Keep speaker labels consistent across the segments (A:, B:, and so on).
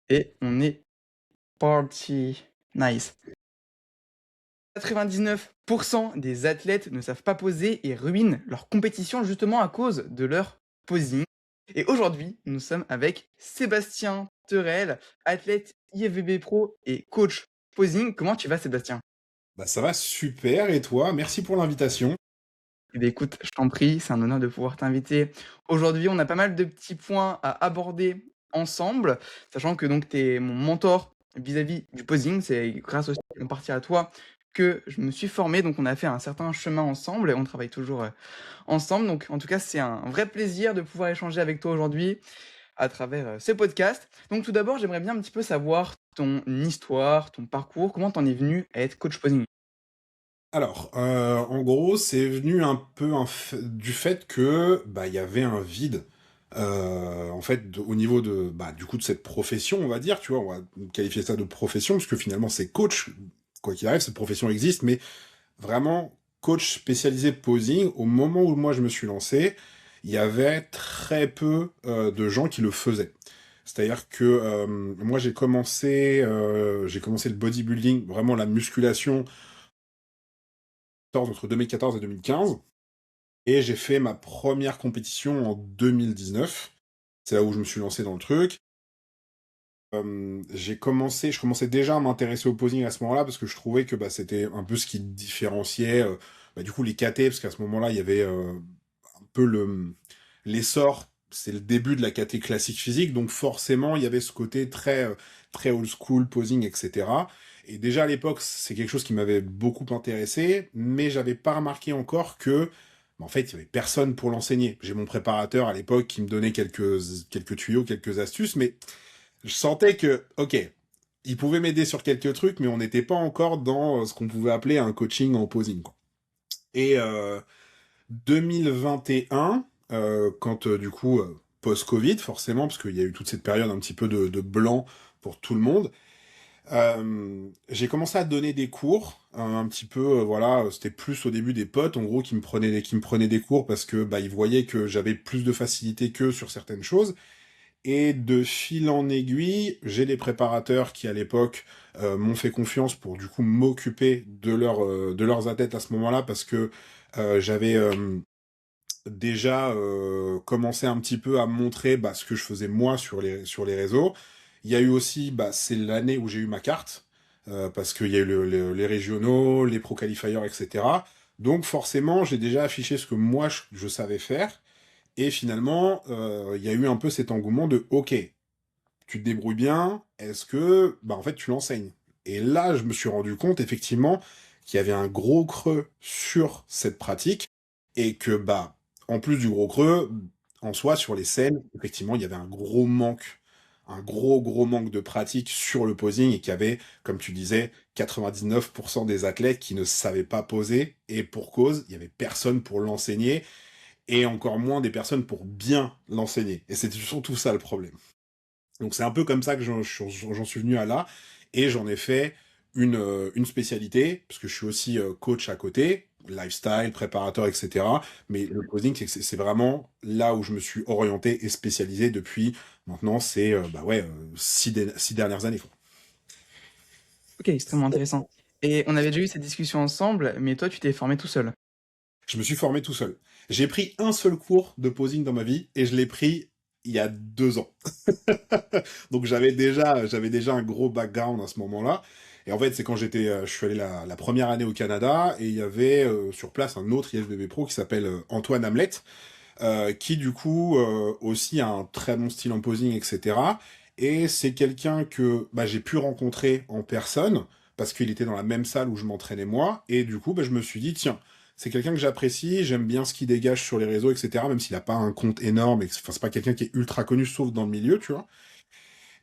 A: Et on est parti. Nice. 99% des athlètes ne savent pas poser et ruinent leur compétition justement à cause de leur posing. Et aujourd'hui, nous sommes avec Sébastien Terrel, athlète IFBB Pro et coach posing. Comment tu vas, Sébastien?
B: Bah ça va super et toi? Merci pour l'invitation.
A: Eh bien, écoute, je t'en prie, c'est un honneur de pouvoir t'inviter. Aujourd'hui, on a pas mal de petits points à aborder ensemble, sachant que donc tu es mon mentor vis-à-vis du posing. C'est grâce aussi en partie à toi que je me suis formé. Donc, on a fait un certain chemin ensemble et on travaille toujours ensemble. Donc, en tout cas, c'est un vrai plaisir de pouvoir échanger avec toi aujourd'hui à travers ce podcast. Donc, tout d'abord, j'aimerais bien un petit peu savoir ton histoire, ton parcours, comment t'en es venu à être coach posing.
B: Alors, en gros, c'est venu un peu du fait que, bah, il y avait un vide, en fait, au niveau de, bah, du coup, de cette profession, on va dire, tu vois, on va qualifier ça de profession, parce que finalement, c'est coach, quoi qu'il arrive, cette profession existe, mais vraiment, coach spécialisé posing, au moment où moi je me suis lancé, il y avait très peu de gens qui le faisaient. C'est-à-dire que moi j'ai commencé le bodybuilding, vraiment la musculation, entre 2014 et 2015, et j'ai fait ma première compétition en 2019. C'est là où je me suis lancé dans le truc. Je commençais déjà à m'intéresser au posing à ce moment-là parce que je trouvais que bah, c'était un peu ce qui différenciait bah, du coup les KT, parce qu'à ce moment-là il y avait un peu l'essor, c'est le début de la KT classique physique, donc forcément il y avait ce côté très old school posing, etc. Et déjà à l'époque c'est quelque chose qui m'avait beaucoup intéressé, mais j'avais pas remarqué encore que bah, en fait il y avait personne pour l'enseigner. J'ai mon préparateur à l'époque qui me donnait quelques tuyaux, quelques astuces, mais je sentais que, ok, il pouvait m'aider sur quelques trucs, mais on n'était pas encore dans ce qu'on pouvait appeler un coaching en posing, quoi. Et 2021, quand du coup, post-Covid, forcément, parce qu'il y a eu toute cette période un petit peu de blanc pour tout le monde, j'ai commencé à donner des cours, un petit peu, voilà, c'était plus au début des potes, en gros, qui me prenaient des cours parce que bah ils voyaient que j'avais plus de facilité qu'eux sur certaines choses. Et de fil en aiguille, j'ai des préparateurs qui, à l'époque, m'ont fait confiance pour, du coup, m'occuper de leurs athlètes à ce moment-là, parce que j'avais déjà commencé un petit peu à montrer bah, ce que je faisais moi sur les réseaux. Il y a eu aussi, bah, c'est l'année où j'ai eu ma carte, parce qu'il y a eu les régionaux, les pro qualifiers, etc. Donc forcément, j'ai déjà affiché ce que moi je savais faire. Et finalement, il y a eu un peu cet engouement de OK, tu te débrouilles bien, est-ce que bah en fait tu l'enseignes? Et là, je me suis rendu compte effectivement qu'il y avait un gros creux sur cette pratique et que bah en plus du gros creux, en soi sur les scènes, effectivement, il y avait un gros manque, un gros manque de pratique sur le posing, et qu'il y avait, comme tu disais, 99% des athlètes qui ne savaient pas poser, et pour cause, il y avait personne pour l'enseigner, et encore moins des personnes pour bien l'enseigner. Et c'était surtout ça le problème. Donc c'est un peu comme ça que j'en suis venu à là, et j'en ai fait une spécialité, parce que je suis aussi coach à côté, lifestyle, préparateur, etc. Mais le posing, c'est vraiment là où je me suis orienté et spécialisé depuis maintenant, c'est bah ouais, 6 dernières années, quoi.
A: Ok, extrêmement intéressant. Et on avait déjà eu cette discussion ensemble, mais toi, tu t'es formé tout seul.
B: Je me suis formé tout seul. J'ai pris un seul cours de posing dans ma vie, et je l'ai pris il y a 2 ans. Donc j'avais déjà un gros background à ce moment-là. Et en fait, c'est quand je suis allé la première année au Canada, et il y avait sur place un autre IFBB Pro qui s'appelle Antoine Hamlet, qui du coup aussi a un très bon style en posing, etc. Et c'est quelqu'un que bah, j'ai pu rencontrer en personne, parce qu'il était dans la même salle où je m'entraînais moi, et du coup bah, je me suis dit, tiens, c'est quelqu'un que j'apprécie, j'aime bien ce qu'il dégage sur les réseaux, etc. Même s'il a pas un compte énorme, enfin, c'est pas quelqu'un qui est ultra connu, sauf dans le milieu, tu vois.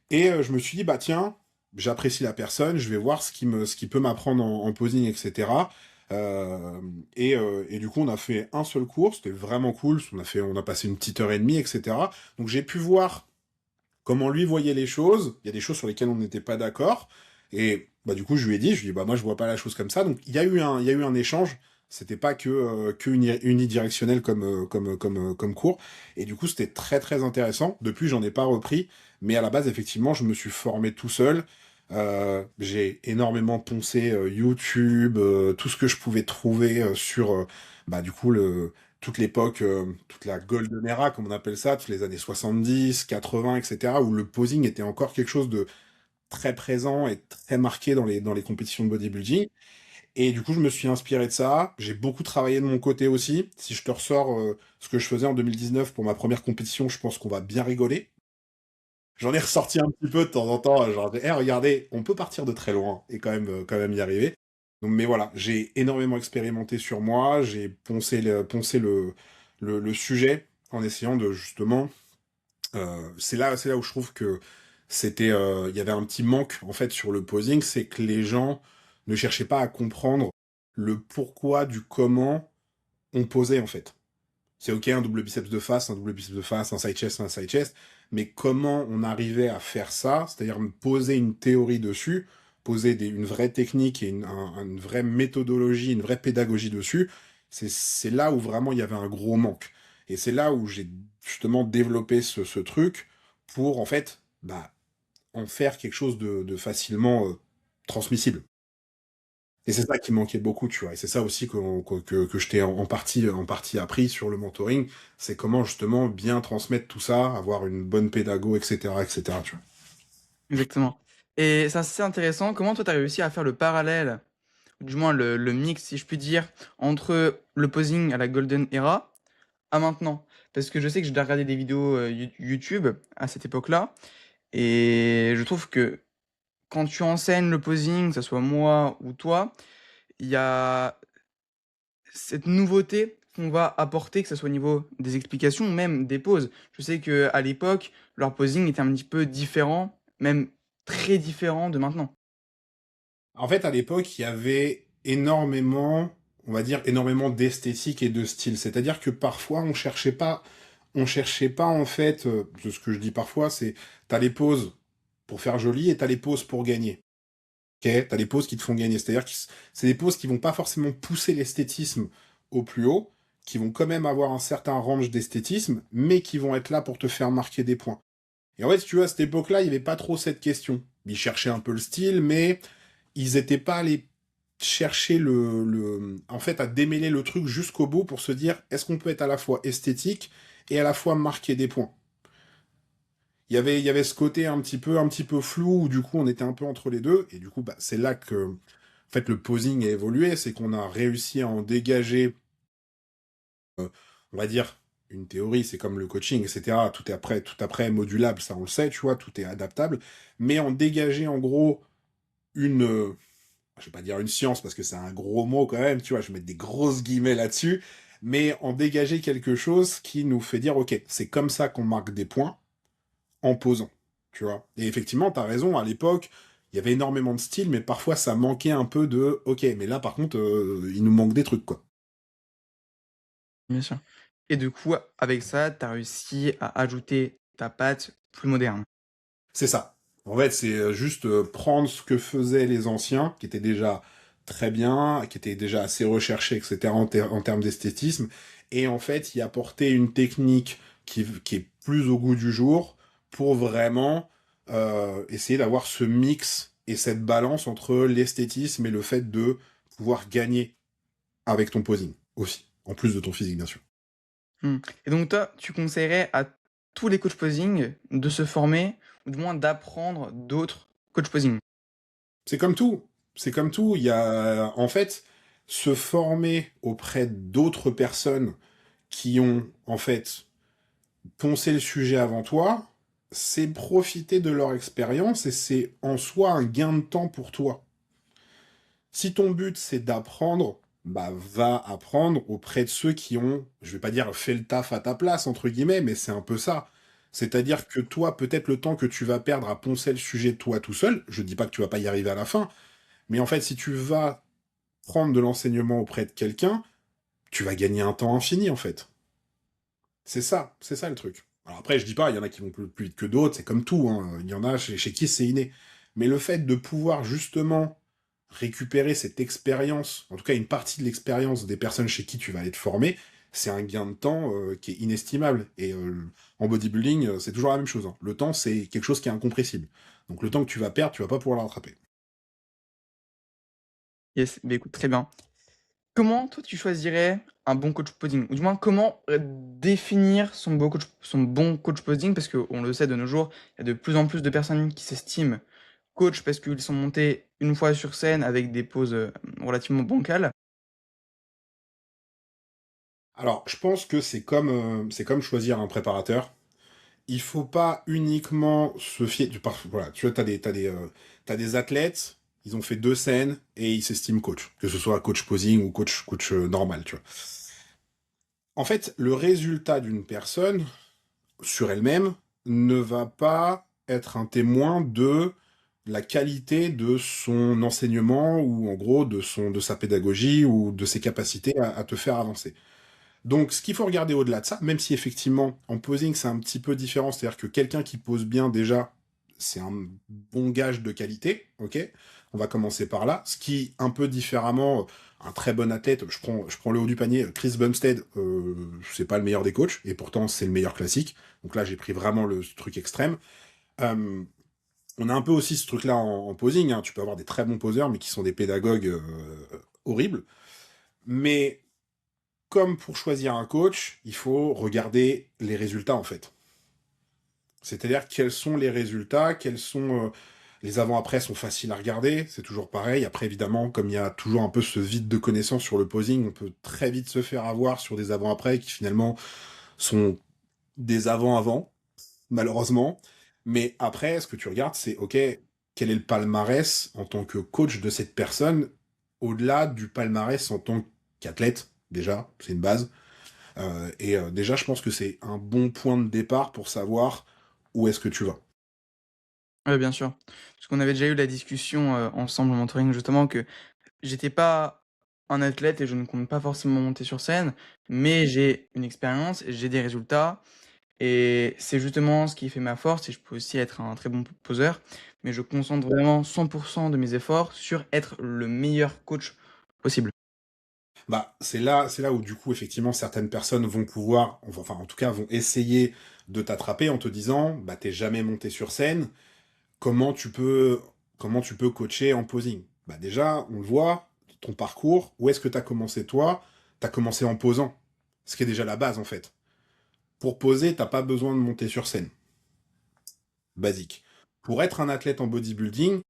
B: Et je me suis dit, bah tiens, j'apprécie la personne, je vais voir ce qui peut m'apprendre en posing, etc. Et du coup, on a fait un seul cours, c'était vraiment cool, on a passé une petite heure et demie, etc. Donc j'ai pu voir comment lui voyait les choses, il y a des choses sur lesquelles on n'était pas d'accord, et bah du coup, je lui ai dit, bah moi je vois pas la chose comme ça, donc il y a eu un échange, C'était pas que unidirectionnel comme cours. Et du coup, c'était très très intéressant. Depuis, j'en ai pas repris, mais à la base, effectivement, je me suis formé tout seul. J'ai énormément poncé YouTube, tout ce que je pouvais trouver sur, bah, du coup, toute l'époque, toute la Golden Era, comme on appelle ça, toutes les années 70, 80, etc., où le posing était encore quelque chose de très présent et très marqué dans les compétitions de bodybuilding. Et du coup, je me suis inspiré de ça. J'ai beaucoup travaillé de mon côté aussi. Si je te ressors ce que je faisais en 2019 pour ma première compétition, je pense qu'on va bien rigoler. J'en ai ressorti un petit peu de temps en temps, genre, hey, regardez, on peut partir de très loin et quand même y arriver. Donc, mais voilà, j'ai énormément expérimenté sur moi, j'ai poncé le sujet en essayant de justement. C'est là où je trouve que il y avait un petit manque en fait sur le posing, c'est que les gens ne cherchaient pas à comprendre le pourquoi du comment on posait en fait. C'est ok un double biceps de face, un double biceps de face, un side chest, mais comment on arrivait à faire ça, c'est-à-dire poser une théorie dessus, poser une vraie technique et une vraie méthodologie, une vraie pédagogie dessus, c'est là où vraiment il y avait un gros manque. Et c'est là où j'ai justement développé ce truc pour en fait bah, en faire quelque chose de facilement transmissible. Et c'est ça qui manquait beaucoup, tu vois. Et c'est ça aussi que je t'ai en partie appris sur le mentoring. C'est comment justement bien transmettre tout ça, avoir une bonne pédago, etc., etc., tu vois.
A: Exactement. Et c'est assez intéressant. Comment toi, tu as réussi à faire le parallèle, ou du moins le mix, si je puis dire, entre le posing à la Golden Era à maintenant? Parce que je sais que j'ai déjà regardé des vidéos YouTube à cette époque-là, et je trouve que quand tu enseignes le posing, que ce soit moi ou toi, il y a cette nouveauté qu'on va apporter, que ce soit au niveau des explications ou même des poses. Je sais que à l'époque, leur posing était un petit peu différent, même très différent de maintenant.
B: En fait, à l'époque, il y avait énormément, on va dire, énormément d'esthétique et de style. C'est-à-dire que parfois, on cherchait pas en fait, ce que je dis parfois, c'est, t'as les poses pour faire joli et t'as les poses pour gagner. Ok, t'as les poses qui te font gagner. C'est-à-dire que c'est des poses qui vont pas forcément pousser l'esthétisme au plus haut, qui vont quand même avoir un certain range d'esthétisme, mais qui vont être là pour te faire marquer des points. Et en fait, si tu vois, à cette époque-là, il n'y avait pas trop cette question. Ils cherchaient un peu le style, mais ils étaient pas allés chercher en fait, à démêler le truc jusqu'au bout pour se dire, est-ce qu'on peut être à la fois esthétique et à la fois marquer des points? Il y avait ce côté un petit peu flou où du coup on était un peu entre les deux et du coup bah, c'est là que en fait le posing a évolué, c'est qu'on a réussi à en dégager, on va dire une théorie, c'est comme le coaching, etc. Tout après modulable, ça on le sait, tu vois, tout est adaptable, mais en dégager en gros une, je vais pas dire une science parce que c'est un gros mot quand même, tu vois, je vais mettre des grosses guillemets là-dessus, mais en dégager quelque chose qui nous fait dire ok, c'est comme ça qu'on marque des points en posant, tu vois. Et effectivement, t'as raison, à l'époque, il y avait énormément de style, mais parfois ça manquait un peu de ok, mais là par contre, il nous manque des trucs, quoi.
A: Bien sûr. Et du coup, avec ça, tu as réussi à ajouter ta patte plus moderne.
B: C'est ça. En fait, c'est juste prendre ce que faisaient les anciens, qui étaient déjà très bien, qui étaient déjà assez recherchés, etc., en termes d'esthétisme, et en fait, y apporter une technique qui est plus au goût du jour pour vraiment essayer d'avoir ce mix et cette balance entre l'esthétisme et le fait de pouvoir gagner avec ton posing aussi, en plus de ton physique, bien sûr.
A: Hmm. Et donc toi, tu conseillerais à tous les coachs posing de se former, ou du moins d'apprendre d'autres coachs posing.
B: C'est comme tout. C'est comme tout. Il y a, en fait, se former auprès d'autres personnes qui ont, en fait, poncé le sujet avant toi, c'est profiter de leur expérience et c'est en soi un gain de temps pour toi. Si ton but c'est d'apprendre, bah va apprendre auprès de ceux qui ont, je vais pas dire fait le taf à ta place entre guillemets, mais c'est un peu ça. C'est-à-dire que toi, peut-être le temps que tu vas perdre à poncer le sujet toi tout seul, je dis pas que tu vas pas y arriver à la fin, mais en fait, si tu vas prendre de l'enseignement auprès de quelqu'un, tu vas gagner un temps infini, en fait. C'est ça le truc. Alors après, je dis pas, il y en a qui vont plus vite que d'autres, c'est comme tout, hein. Il y en a chez qui c'est inné. Mais le fait de pouvoir justement récupérer cette expérience, en tout cas une partie de l'expérience des personnes chez qui tu vas aller te former, c'est un gain de temps qui est inestimable. Et en bodybuilding, c'est toujours la même chose, hein. Le temps, c'est quelque chose qui est incompressible. Donc le temps que tu vas perdre, tu vas pas pouvoir le rattraper.
A: Yes, beh, écoute, très bien. Comment toi tu choisirais un bon coach posing? Ou du moins comment, définir son bon coach posing? Parce qu'on le sait de nos jours, il y a de plus en plus de personnes qui s'estiment coach parce qu'ils sont montés une fois sur scène avec des poses, relativement bancales.
B: Alors, je pense que c'est comme choisir un préparateur. Il faut pas uniquement se fier. Voilà, tu vois, t'as des athlètes, ils ont fait 2 scènes et ils s'estiment coach, que ce soit coach posing ou coach normal, tu vois. En fait, le résultat d'une personne sur elle-même ne va pas être un témoin de la qualité de son enseignement ou en gros de sa pédagogie ou de ses capacités à te faire avancer. Donc, ce qu'il faut regarder au-delà de ça, même si effectivement, en posing, c'est un petit peu différent, c'est-à-dire que quelqu'un qui pose bien, déjà, c'est un bon gage de qualité, ok? On va commencer par là. Ce qui, un peu différemment, un très bon athlète, je prends le haut du panier, Chris Bumstead, c'est pas le meilleur des coachs, et pourtant, c'est le meilleur classique. Donc là, j'ai pris vraiment le truc extrême. Euh, on a un peu aussi ce truc-là en posing, hein. Tu peux avoir des très bons poseurs, mais qui sont des pédagogues horribles. Mais comme pour choisir un coach, il faut regarder les résultats en fait. C'est-à-dire quels sont les résultats, quels sont les avant-après sont faciles à regarder, c'est toujours pareil. Après évidemment, comme il y a toujours un peu ce vide de connaissances sur le posing, on peut très vite se faire avoir sur des avant-après qui finalement sont des avant-avant, malheureusement. Mais après, ce que tu regardes, c'est ok, quel est le palmarès en tant que coach de cette personne, au-delà du palmarès en tant qu'athlète, déjà, c'est une base. Déjà, je pense que c'est un bon point de départ pour savoir où est-ce que tu vas.
A: Ouais, bien sûr. Parce qu'on avait déjà eu la discussion, ensemble en mentoring justement que j'étais pas un athlète et je ne compte pas forcément monter sur scène, mais j'ai une expérience et j'ai des résultats et c'est justement ce qui fait ma force et je peux aussi être un très bon poseur, mais je concentre vraiment 100 de mes efforts sur être le meilleur coach possible.
B: Bah, c'est là où du coup, effectivement, certaines personnes vont pouvoir, enfin, en tout cas, vont essayer de t'attraper en te disant, bah, t'es jamais monté sur scène, comment tu peux, comment tu peux coacher en posing? Bah, déjà, on le voit, ton parcours, où est-ce que t'as commencé toi? T'as commencé en posant. Ce qui est déjà la base, en fait. Pour poser, t'as pas besoin de monter sur scène. Basique. Pour être un athlète en bodybuilding,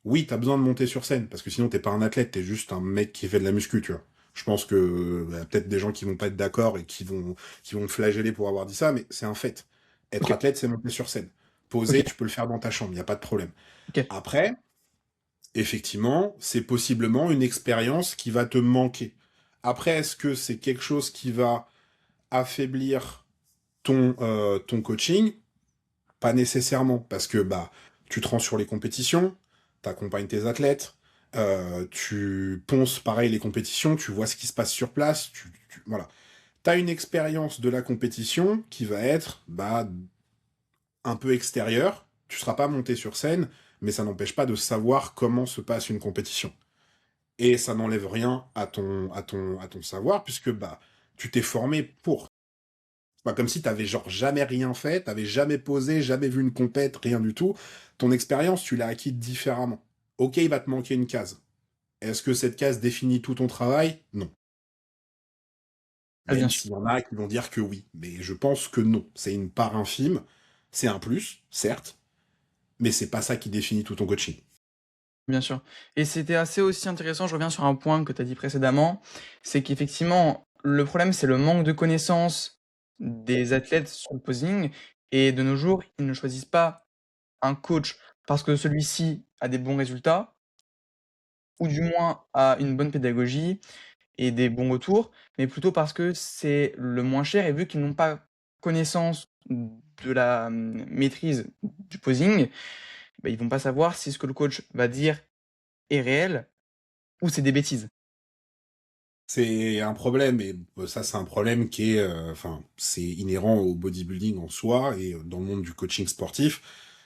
B: oui, t'as besoin de monter sur scène, parce que sinon t'es pas un athlète, t'es juste un mec qui fait de la muscu, tu vois. Je pense que y a peut-être des gens qui vont pas être d'accord et qui vont me flageller pour avoir dit ça, mais c'est un fait. Être
A: OK,
B: athlète, c'est monter sur scène.
A: OK,
B: Poser, tu peux le faire dans ta chambre, y a pas de problème.
A: OK.
B: Après, effectivement, c'est possiblement une expérience qui va te manquer. Après, est-ce que c'est quelque chose qui va affaiblir ton coaching? Pas nécessairement, parce que bah, tu te rends sur les compétitions, t'accompagnes tes athlètes, tu ponces pareil les compétitions, tu vois ce qui se passe sur place, voilà. T'as une expérience de la compétition qui va être bah, un peu extérieure, tu seras pas monté sur scène, mais ça n'empêche pas de savoir comment se passe une compétition. Et ça n'enlève rien à ton savoir, puisque bah, tu t'es formé pour. C'est pas comme si t'avais genre jamais rien fait, t'avais jamais posé, jamais vu une compète, rien du tout. Ton expérience, tu l'as acquis différemment. Ok, il va te manquer une case. Est-ce que cette case définit tout ton travail? Non.
A: Ah bien
B: Même
A: sûr,
B: s'il y en a qui vont dire que oui. Mais je pense que non. C'est une part infime. C'est un plus, certes, mais c'est pas ça qui définit tout ton coaching.
A: bien sûr et c'était assez aussi intéressant, je reviens sur un point que tu as dit précédemment, c'est qu'effectivement, le problème, c'est le manque de connaissances des athlètes sur le posing et de nos jours, ils ne choisissent pas un coach parce que celui-ci a des bons résultats ou du moins a une bonne pédagogie et des bons retours, mais plutôt parce que c'est le moins cher et vu qu'ils n'ont pas connaissance de la, maîtrise du posing, bah, ils vont pas savoir si ce que le coach va dire est réel ou c'est des bêtises.
B: C'est un problème, et ça, c'est un problème qui est, enfin, c'est inhérent au bodybuilding en soi et dans le monde du coaching sportif.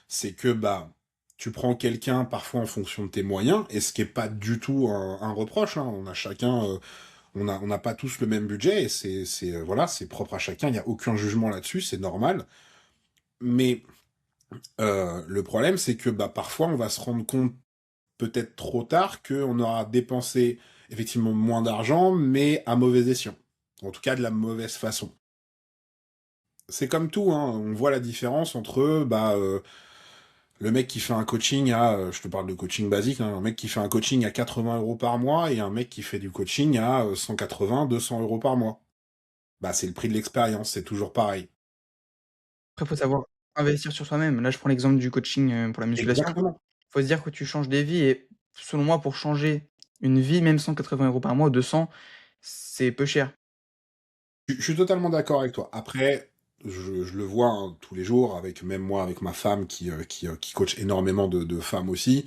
B: C'est que, bah, tu prends quelqu'un parfois en fonction de tes moyens, et ce qui est pas du tout un reproche, hein. On a chacun, on n'a pas tous le même budget, et voilà, c'est propre à chacun, il y a aucun jugement là-dessus, c'est normal. Mais le problème, c'est que bah, parfois, on va se rendre compte peut-être trop tard qu'on aura dépensé effectivement moins d'argent, mais à mauvais escient. En tout cas, de la mauvaise façon. C'est comme tout, hein, on voit la différence entre bah, le mec qui fait un coaching à, je te parle de coaching basique, hein, un mec qui fait un coaching à 80 € par mois et un mec qui fait du coaching à 180, 200 € par mois. Bah, c'est le prix de l'expérience, c'est toujours pareil.
A: Après, faut savoir investir sur soi-même. Là, je prends l'exemple du coaching, pour la musculation.
B: Exactement.
A: Faut se dire que tu changes des vies et selon moi, pour changer une vie, même 180 € par mois, 200, c'est peu cher.
B: Je suis totalement d'accord avec toi. Après, je le vois hein, tous les jours, avec même moi, avec ma femme qui coach énormément de femmes aussi.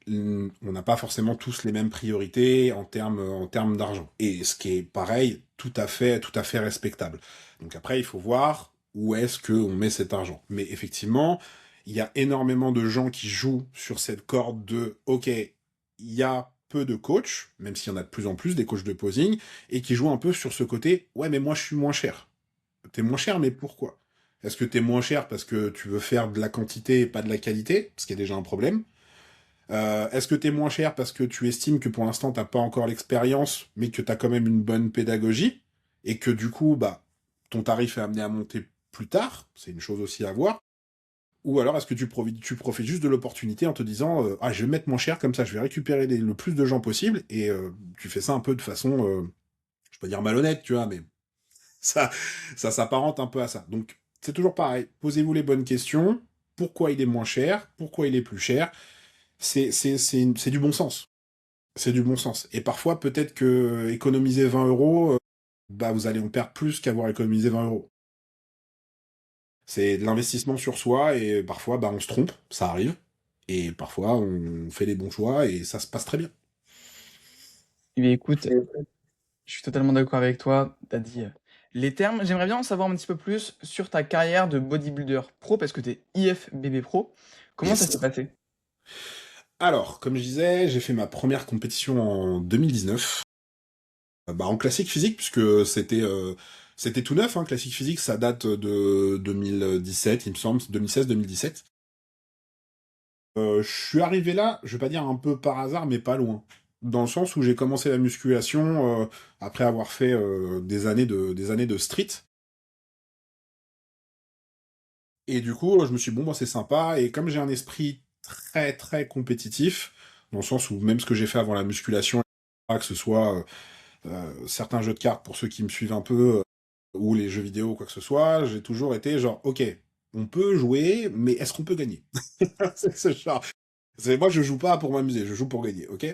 B: On n'a pas forcément tous les mêmes priorités en termes d'argent. Et ce qui est pareil, tout à fait respectable. Donc après, il faut voir où est-ce qu'on met cet argent. Mais effectivement, il y a énormément de gens qui jouent sur cette corde de OK, il y a peu de coachs, même s'il y en a de plus en plus, des coachs de posing, et qui jouent un peu sur ce côté ouais, mais moi je suis moins cher. T'es moins cher, mais pourquoi? Est-ce que t'es moins cher parce que tu veux faire de la quantité et pas de la qualité, ce qui est déjà un problème? Est-ce que t'es moins cher parce que tu estimes que pour l'instant t'as pas encore l'expérience, mais que t'as quand même une bonne pédagogie, et que du coup, bah, ton tarif est amené à monter plus tard, c'est une chose aussi à voir. Ou alors est-ce que tu profites juste de l'opportunité en te disant ah, je vais mettre moins cher, comme ça je vais récupérer le plus de gens possible, et tu fais ça un peu de façon, je peux pas dire malhonnête, tu vois, mais ça, ça s'apparente un peu à ça. Donc c'est toujours pareil, posez-vous les bonnes questions, pourquoi il est moins cher, pourquoi il est plus cher, c'est du bon sens. C'est du bon sens. Et parfois, peut-être que économiser 20 €, bah, vous allez en perdre plus qu'avoir économisé 20 €. C'est de l'investissement sur soi, et parfois, bah, on se trompe, ça arrive. Et parfois, on fait les bons choix et ça se passe très bien.
A: Eh bien, écoute, je suis totalement d'accord avec toi. Tu as dit, les termes. J'aimerais bien en savoir un petit peu plus sur ta carrière de bodybuilder pro parce que tu es IFBB pro. Comment ça
B: Yes.
A: s'est passé?
B: Alors, comme je disais, j'ai fait ma première compétition en 2019, bah, en classique physique, puisque c'était tout neuf, hein, classique physique, ça date de 2017, il me semble, 2016-2017. Je suis arrivé là, je vais pas dire un peu par hasard, mais pas loin. Dans le sens où j'ai commencé la musculation après avoir fait des années de street. Et du coup, je me suis dit, bon, bah, c'est sympa. Et comme j'ai un esprit très, très compétitif, dans le sens où même ce que j'ai fait avant la musculation, que ce soit certains jeux de cartes pour ceux qui me suivent un peu, ou les jeux vidéo ou quoi que ce soit, j'ai toujours été genre, ok, on peut jouer, mais est-ce qu'on peut gagner? C'est ce genre. Moi, je joue pas pour m'amuser, je joue pour gagner, ok?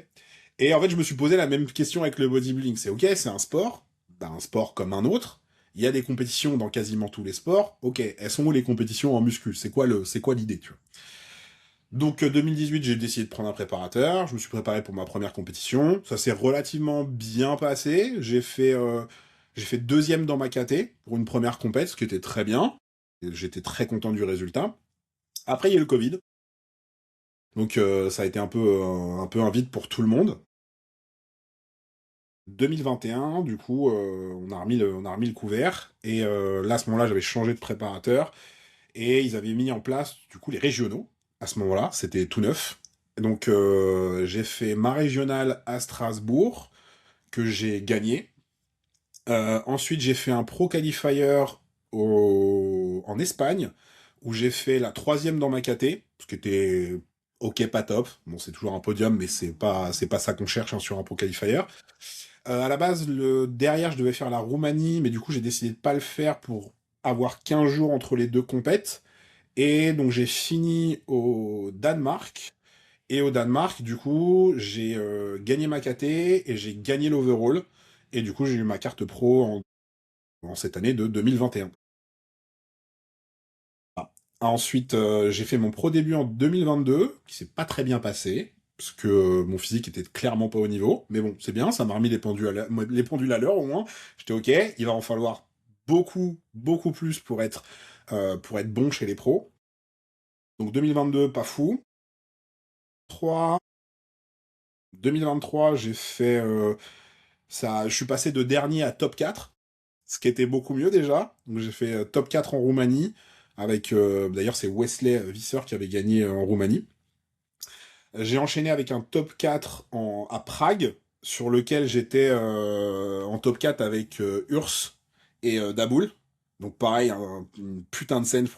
B: Et en fait, je me suis posé la même question avec le bodybuilding. C'est ok, c'est un sport, bah, un sport comme un autre. Il y a des compétitions dans quasiment tous les sports. Ok, elles sont où les compétitions en muscu? C'est quoi l'idée, tu vois? Donc 2018, j'ai décidé de prendre un préparateur. Je me suis préparé pour ma première compétition. Ça s'est relativement bien passé. J'ai fait deuxième dans ma KT pour une première compète, ce qui était très bien. Et j'étais très content du résultat. Après, il y a eu le Covid. Donc ça a été un peu un vide pour tout le monde. 2021, du coup, on a remis le couvert. Et là, à ce moment-là, j'avais changé de préparateur. Et ils avaient mis en place, du coup, les régionaux. À ce moment-là, c'était tout neuf. Donc, j'ai fait ma régionale à Strasbourg, que j'ai gagné. Ensuite, j'ai fait un pro qualifier en Espagne, où j'ai fait la troisième dans ma KT, ce qui était ok, pas top. Bon, c'est toujours un podium, mais c'est pas ça qu'on cherche hein, sur un pro qualifier. À la base, derrière, je devais faire la Roumanie, mais du coup, j'ai décidé de pas le faire pour avoir 15 jours entre les deux compètes. Et donc, j'ai fini au Danemark. Et au Danemark, du coup, j'ai gagné ma KT et j'ai gagné l'overall. Et du coup, j'ai eu ma carte pro en cette année de 2021. Ah. Ensuite, j'ai fait mon pro début en 2022, qui s'est pas très bien passé, parce que mon physique était clairement pas au niveau. Mais bon, c'est bien, ça m'a remis les pendules à l'heure au moins. J'étais ok, il va en falloir beaucoup, beaucoup plus pour être bon chez les pros. Donc 2022, pas fou. 2023, 2023, j'ai fait ça. Je suis passé de dernier à top 4, ce qui était beaucoup mieux déjà. Donc j'ai fait top 4 en Roumanie, avec d'ailleurs c'est Wesley Visser qui avait gagné en Roumanie. J'ai enchaîné avec un top 4 à Prague, sur lequel j'étais en top 4 avec Urs et Daboul. Donc pareil, une putain de scène. Je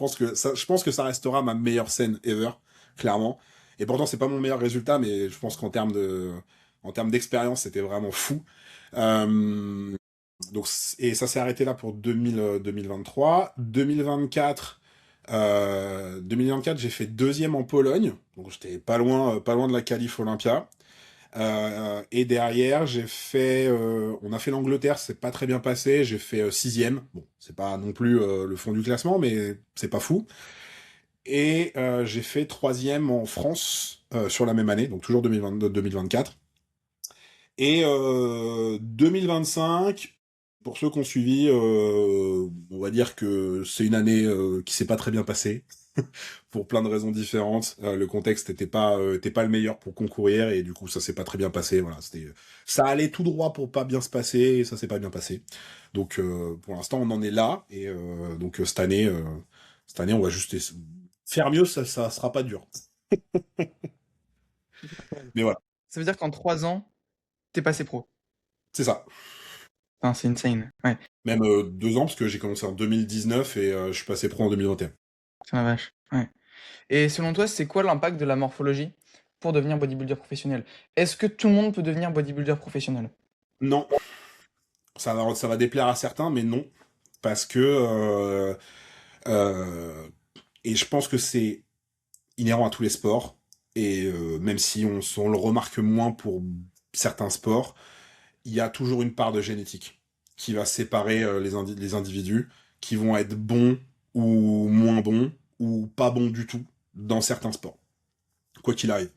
B: pense que ça restera ma meilleure scène ever, clairement. Et pourtant, c'est pas mon meilleur résultat, mais je pense en termes d'expérience, c'était vraiment fou. Euh, et ça s'est arrêté là pour 2023. 2024, j'ai fait deuxième en Pologne, donc j'étais pas loin de la qualif Olympia. Et derrière, on a fait l'Angleterre, c'est pas très bien passé. J'ai fait sixième. Bon, c'est pas non plus le fond du classement, mais c'est pas fou. Et j'ai fait troisième en France sur la même année, donc toujours 2022-2024. Et 2025, pour ceux qui ont suivi, on va dire que c'est une année qui s'est pas très bien passée, pour plein de raisons différentes. Le contexte était pas le meilleur pour concourir, et du coup ça s'est pas très bien passé. Voilà, ça allait tout droit pour pas bien se passer, et ça s'est pas bien passé. Donc pour l'instant on en est là, et donc cette année on va juste faire mieux, ça sera pas dur. Mais voilà,
A: Ça veut dire qu'en 3 ans, t'es passé pro.
B: c'est ça.
A: Enfin, c'est insane. Ouais,
B: Même 2 ans, parce que j'ai commencé en 2019 et je suis passé pro en 2021.
A: c'est la vache. Ouais. Et selon toi, c'est quoi l'impact de la morphologie pour devenir bodybuilder professionnel? Est-ce que tout le monde peut devenir bodybuilder professionnel?
B: Non, ça va déplaire à certains, mais non. Parce que... euh, et je pense que c'est inhérent à tous les sports. Et même si on le remarque moins pour certains sports, il y a toujours une part de génétique qui va séparer les individus qui vont être bons ou moins bons ou pas bons du tout dans certains sports, quoi qu'il arrive.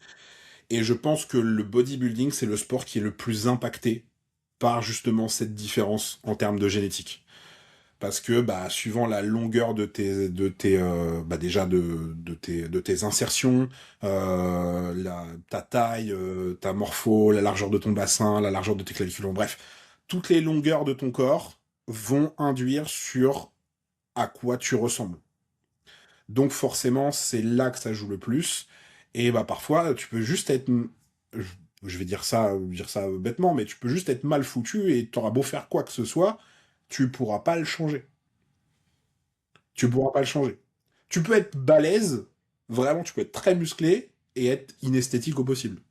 B: Et je pense que le bodybuilding, c'est le sport qui est le plus impacté par justement cette différence en termes de génétique. Parce que bah, suivant la longueur déjà de tes insertions, ta taille, ta morpho, la largeur de ton bassin, la largeur de tes clavicules, bref, toutes les longueurs de ton corps vont induire sur à quoi tu ressembles. Donc forcément, c'est là que ça joue le plus. Et bah parfois, tu peux juste être, je vais dire ça bêtement, mais tu peux juste être mal foutu et t'auras beau faire quoi que ce soit, tu pourras pas le changer. Tu pourras pas le changer. Tu peux être balèze, vraiment, tu peux être très musclé et être inesthétique au possible.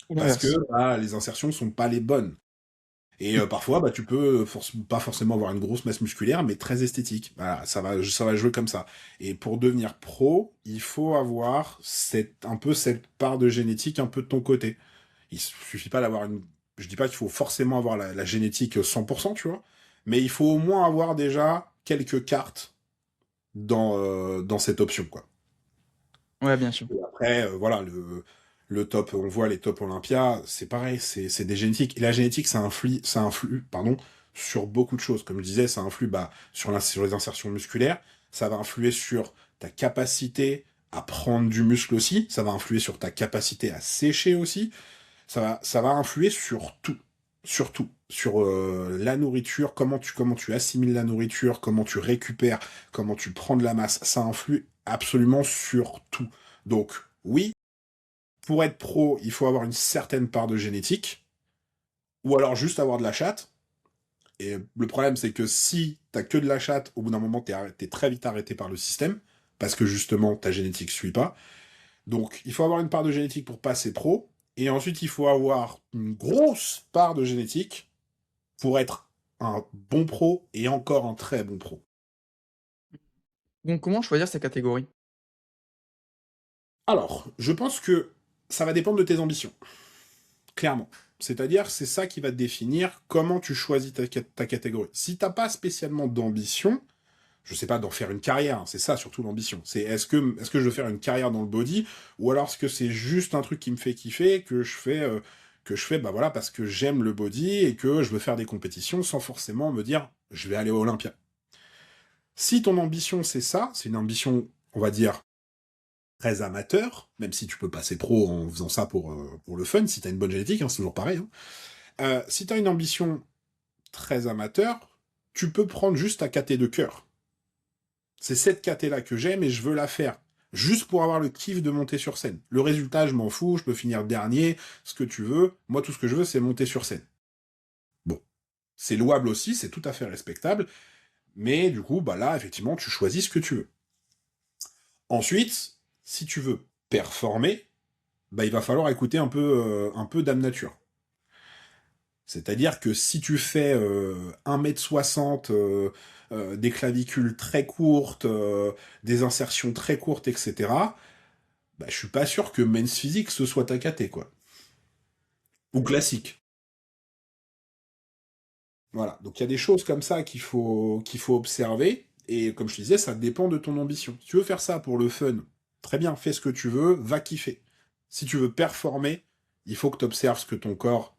A: Ou
B: Parce que
A: l'inverse.
B: bah, les insertions sont pas les bonnes. Et parfois, bah, tu peux pas forcément avoir une grosse masse musculaire, mais très esthétique. Voilà, ça va jouer comme ça. Et pour devenir pro, il faut avoir un peu cette part de génétique un peu de ton côté. Il suffit pas d'avoir une... Je dis pas qu'il faut forcément avoir la génétique 100%, tu vois, mais il faut au moins avoir déjà quelques cartes dans cette option, quoi.
A: Ouais, bien sûr.
B: Et après, voilà, le top, on voit les top Olympia, c'est pareil, c'est des génétiques. Et la génétique, ça influe, pardon, sur beaucoup de choses. Comme je disais, ça influe bah, sur les insertions musculaires, ça va influer sur ta capacité à prendre du muscle aussi, ça va influer sur ta capacité à sécher aussi, ça va influer sur tout. Sur tout. Sur la nourriture, comment tu assimiles la nourriture, comment tu récupères, comment tu prends de la masse. Ça influe absolument sur tout. Donc, oui, pour être pro, il faut avoir une certaine part de génétique, ou alors juste avoir de la chatte. Et le problème, c'est que si t'as que de la chatte, au bout d'un moment, t'es très vite arrêté par le système, parce que justement, ta génétique suit pas. Donc, il faut avoir une part de génétique pour passer pro, et ensuite, il faut avoir une grosse part de génétique pour être un bon pro et encore un très bon pro.
A: Donc, comment choisir ces catégories?
B: Alors, je pense que ça va dépendre de tes ambitions, clairement. C'est-à-dire, c'est ça qui va définir comment tu choisis ta catégorie. Si t'as pas spécialement d'ambition, je sais pas, d'en faire une carrière, hein, c'est ça surtout l'ambition. C'est est-ce que je veux faire une carrière dans le body, ou alors est-ce que c'est juste un truc qui me fait kiffer, que je fais bah voilà, parce que j'aime le body et que je veux faire des compétitions sans forcément me dire je vais aller au Olympia. Si ton ambition c'est ça, c'est une ambition, on va dire, très amateur, même si tu peux passer pro en faisant ça pour le fun, si t'as une bonne génétique, hein, c'est toujours pareil. Hein. Si t'as une ambition très amateur, tu peux prendre juste ta KT de cœur. C'est cette KT-là que j'aime et je veux la faire. Juste pour avoir le kiff de monter sur scène. Le résultat, je m'en fous, je peux finir dernier, ce que tu veux. Moi, tout ce que je veux, c'est monter sur scène. Bon. C'est louable aussi, c'est tout à fait respectable. Mais du coup, bah là, effectivement, tu choisis ce que tu veux. Ensuite, si tu veux performer, bah il va falloir écouter un peu Dame Nature. C'est-à-dire que si tu fais 1,60 m, des clavicules très courtes, des insertions très courtes, etc., bah, je suis pas sûr que Men's Physique ce soit ta caté, quoi. Ou classique. Voilà. Donc il y a des choses comme ça qu'il faut observer. Et comme je te disais, ça dépend de ton ambition. Si tu veux faire ça pour le fun, très bien, fais ce que tu veux, va kiffer. Si tu veux performer, il faut que tu observes ce que ton corps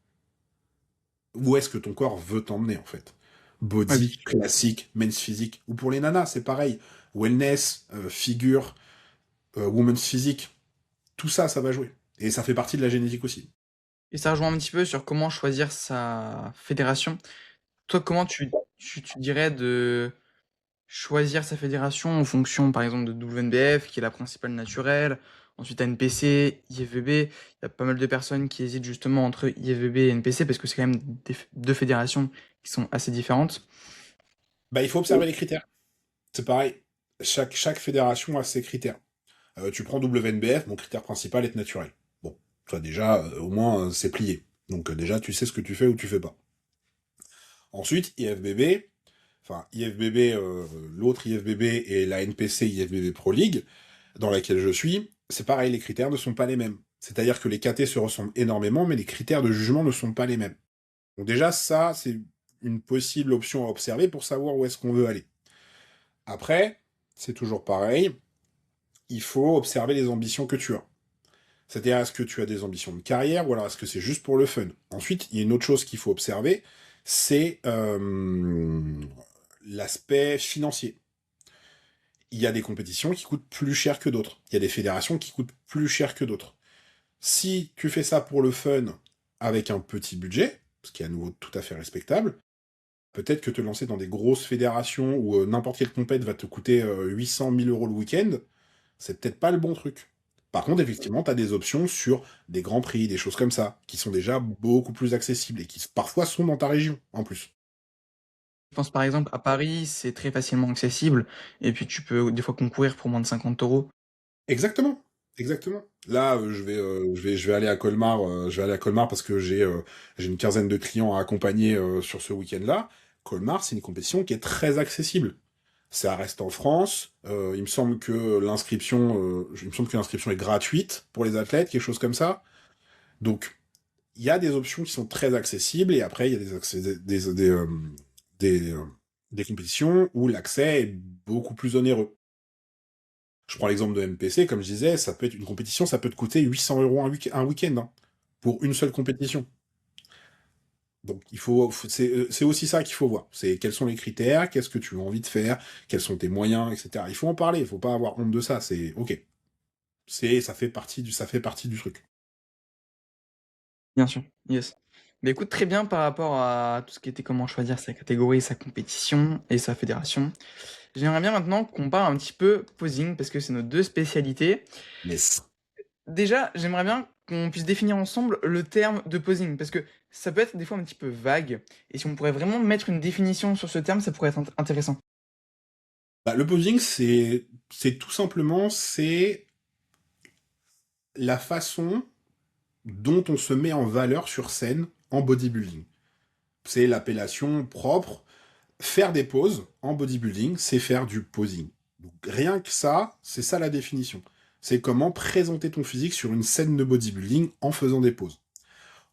B: où est-ce que ton corps veut t'emmener en fait.
A: Ouais, bien
B: Body,
A: sûr.
B: classique, men's physique, ou pour les nanas, c'est pareil. Wellness, figure, woman's physique, tout ça, ça va jouer. Et ça fait partie de la génétique aussi.
A: Et ça rejoint un petit peu sur comment choisir sa fédération. Toi, comment tu dirais de choisir sa fédération en fonction, par exemple, de WNBF, qui est la principale naturelle. Ensuite, à NPC, IFBB. Il y a pas mal de personnes qui hésitent justement entre IFBB et NPC parce que c'est quand même deux fédérations qui sont assez différentes.
B: Bah, il faut observer les critères. C'est pareil. Chaque fédération a ses critères. Tu prends WNBF, mon critère principal est naturel. Bon, toi déjà, au moins, c'est plié. Donc déjà, tu sais ce que tu fais ou tu fais pas. Ensuite, IFBB, enfin IFBB, l'autre IFBB et la NPC IFBB Pro League, dans laquelle je suis, c'est pareil, les critères ne sont pas les mêmes. C'est-à-dire que les KT se ressemblent énormément, mais les critères de jugement ne sont pas les mêmes. Donc déjà, ça, c'est une possible option à observer pour savoir où est-ce qu'on veut aller. Après, c'est toujours pareil, il faut observer les ambitions que tu as. C'est-à-dire, est-ce que tu as des ambitions de carrière ou alors est-ce que c'est juste pour le fun? Ensuite, il y a une autre chose qu'il faut observer, c'est l'aspect financier. Il y a des compétitions qui coûtent plus cher que d'autres. Il y a des fédérations qui coûtent plus cher que d'autres. Si tu fais ça pour le fun avec un petit budget, ce qui est à nouveau tout à fait respectable, peut-être que te lancer dans des grosses fédérations où n'importe quelle compète va te coûter 800 000 euros le week-end, c'est peut-être pas le bon truc. Par contre, effectivement, tu as des options sur des grands prix, des choses comme ça, qui sont déjà beaucoup plus accessibles et qui parfois sont dans ta région en plus.
A: Je pense par exemple à Paris, c'est très facilement accessible et puis tu peux des fois concourir pour moins de 50 €.
B: Exactement, exactement. Là, je vais aller à Colmar, je vais aller à Colmar parce que j'ai une quinzaine de clients à accompagner sur ce week-end-là. Colmar, c'est une compétition qui est très accessible. Ça reste en France. Il me semble que l'inscription est gratuite pour les athlètes, quelque chose comme ça. Donc, il y a des options qui sont très accessibles et après, il y a des, euh, des compétitions où l'accès est beaucoup plus onéreux. Je prends l'exemple de MPC, comme je disais, ça peut être une compétition, ça peut te coûter 800 euros un week-end, hein, pour une seule compétition. Donc c'est aussi ça qu'il faut voir. C'est quels sont les critères, qu'est-ce que tu as envie de faire, quels sont tes moyens, etc. Il faut en parler, il faut pas avoir honte de ça. C'est ok. Ça fait partie du truc.
A: Bien sûr, yes. Mais écoute, très bien par rapport à tout ce qui était comment choisir sa catégorie, sa compétition et sa fédération. J'aimerais bien maintenant qu'on parle un petit peu posing parce que c'est nos deux spécialités.
B: Mais
A: Déjà, j'aimerais bien qu'on puisse définir ensemble le terme de posing parce que ça peut être des fois un petit peu vague et si on pourrait vraiment mettre une définition sur ce terme, ça pourrait être intéressant.
B: bah, le posing, c'est tout simplement c'est la façon dont on se met en valeur sur scène en bodybuilding. C'est l'appellation propre. Faire des poses en bodybuilding, c'est faire du posing. Donc, rien que ça, c'est ça la définition. C'est comment présenter ton physique sur une scène de bodybuilding en faisant des poses.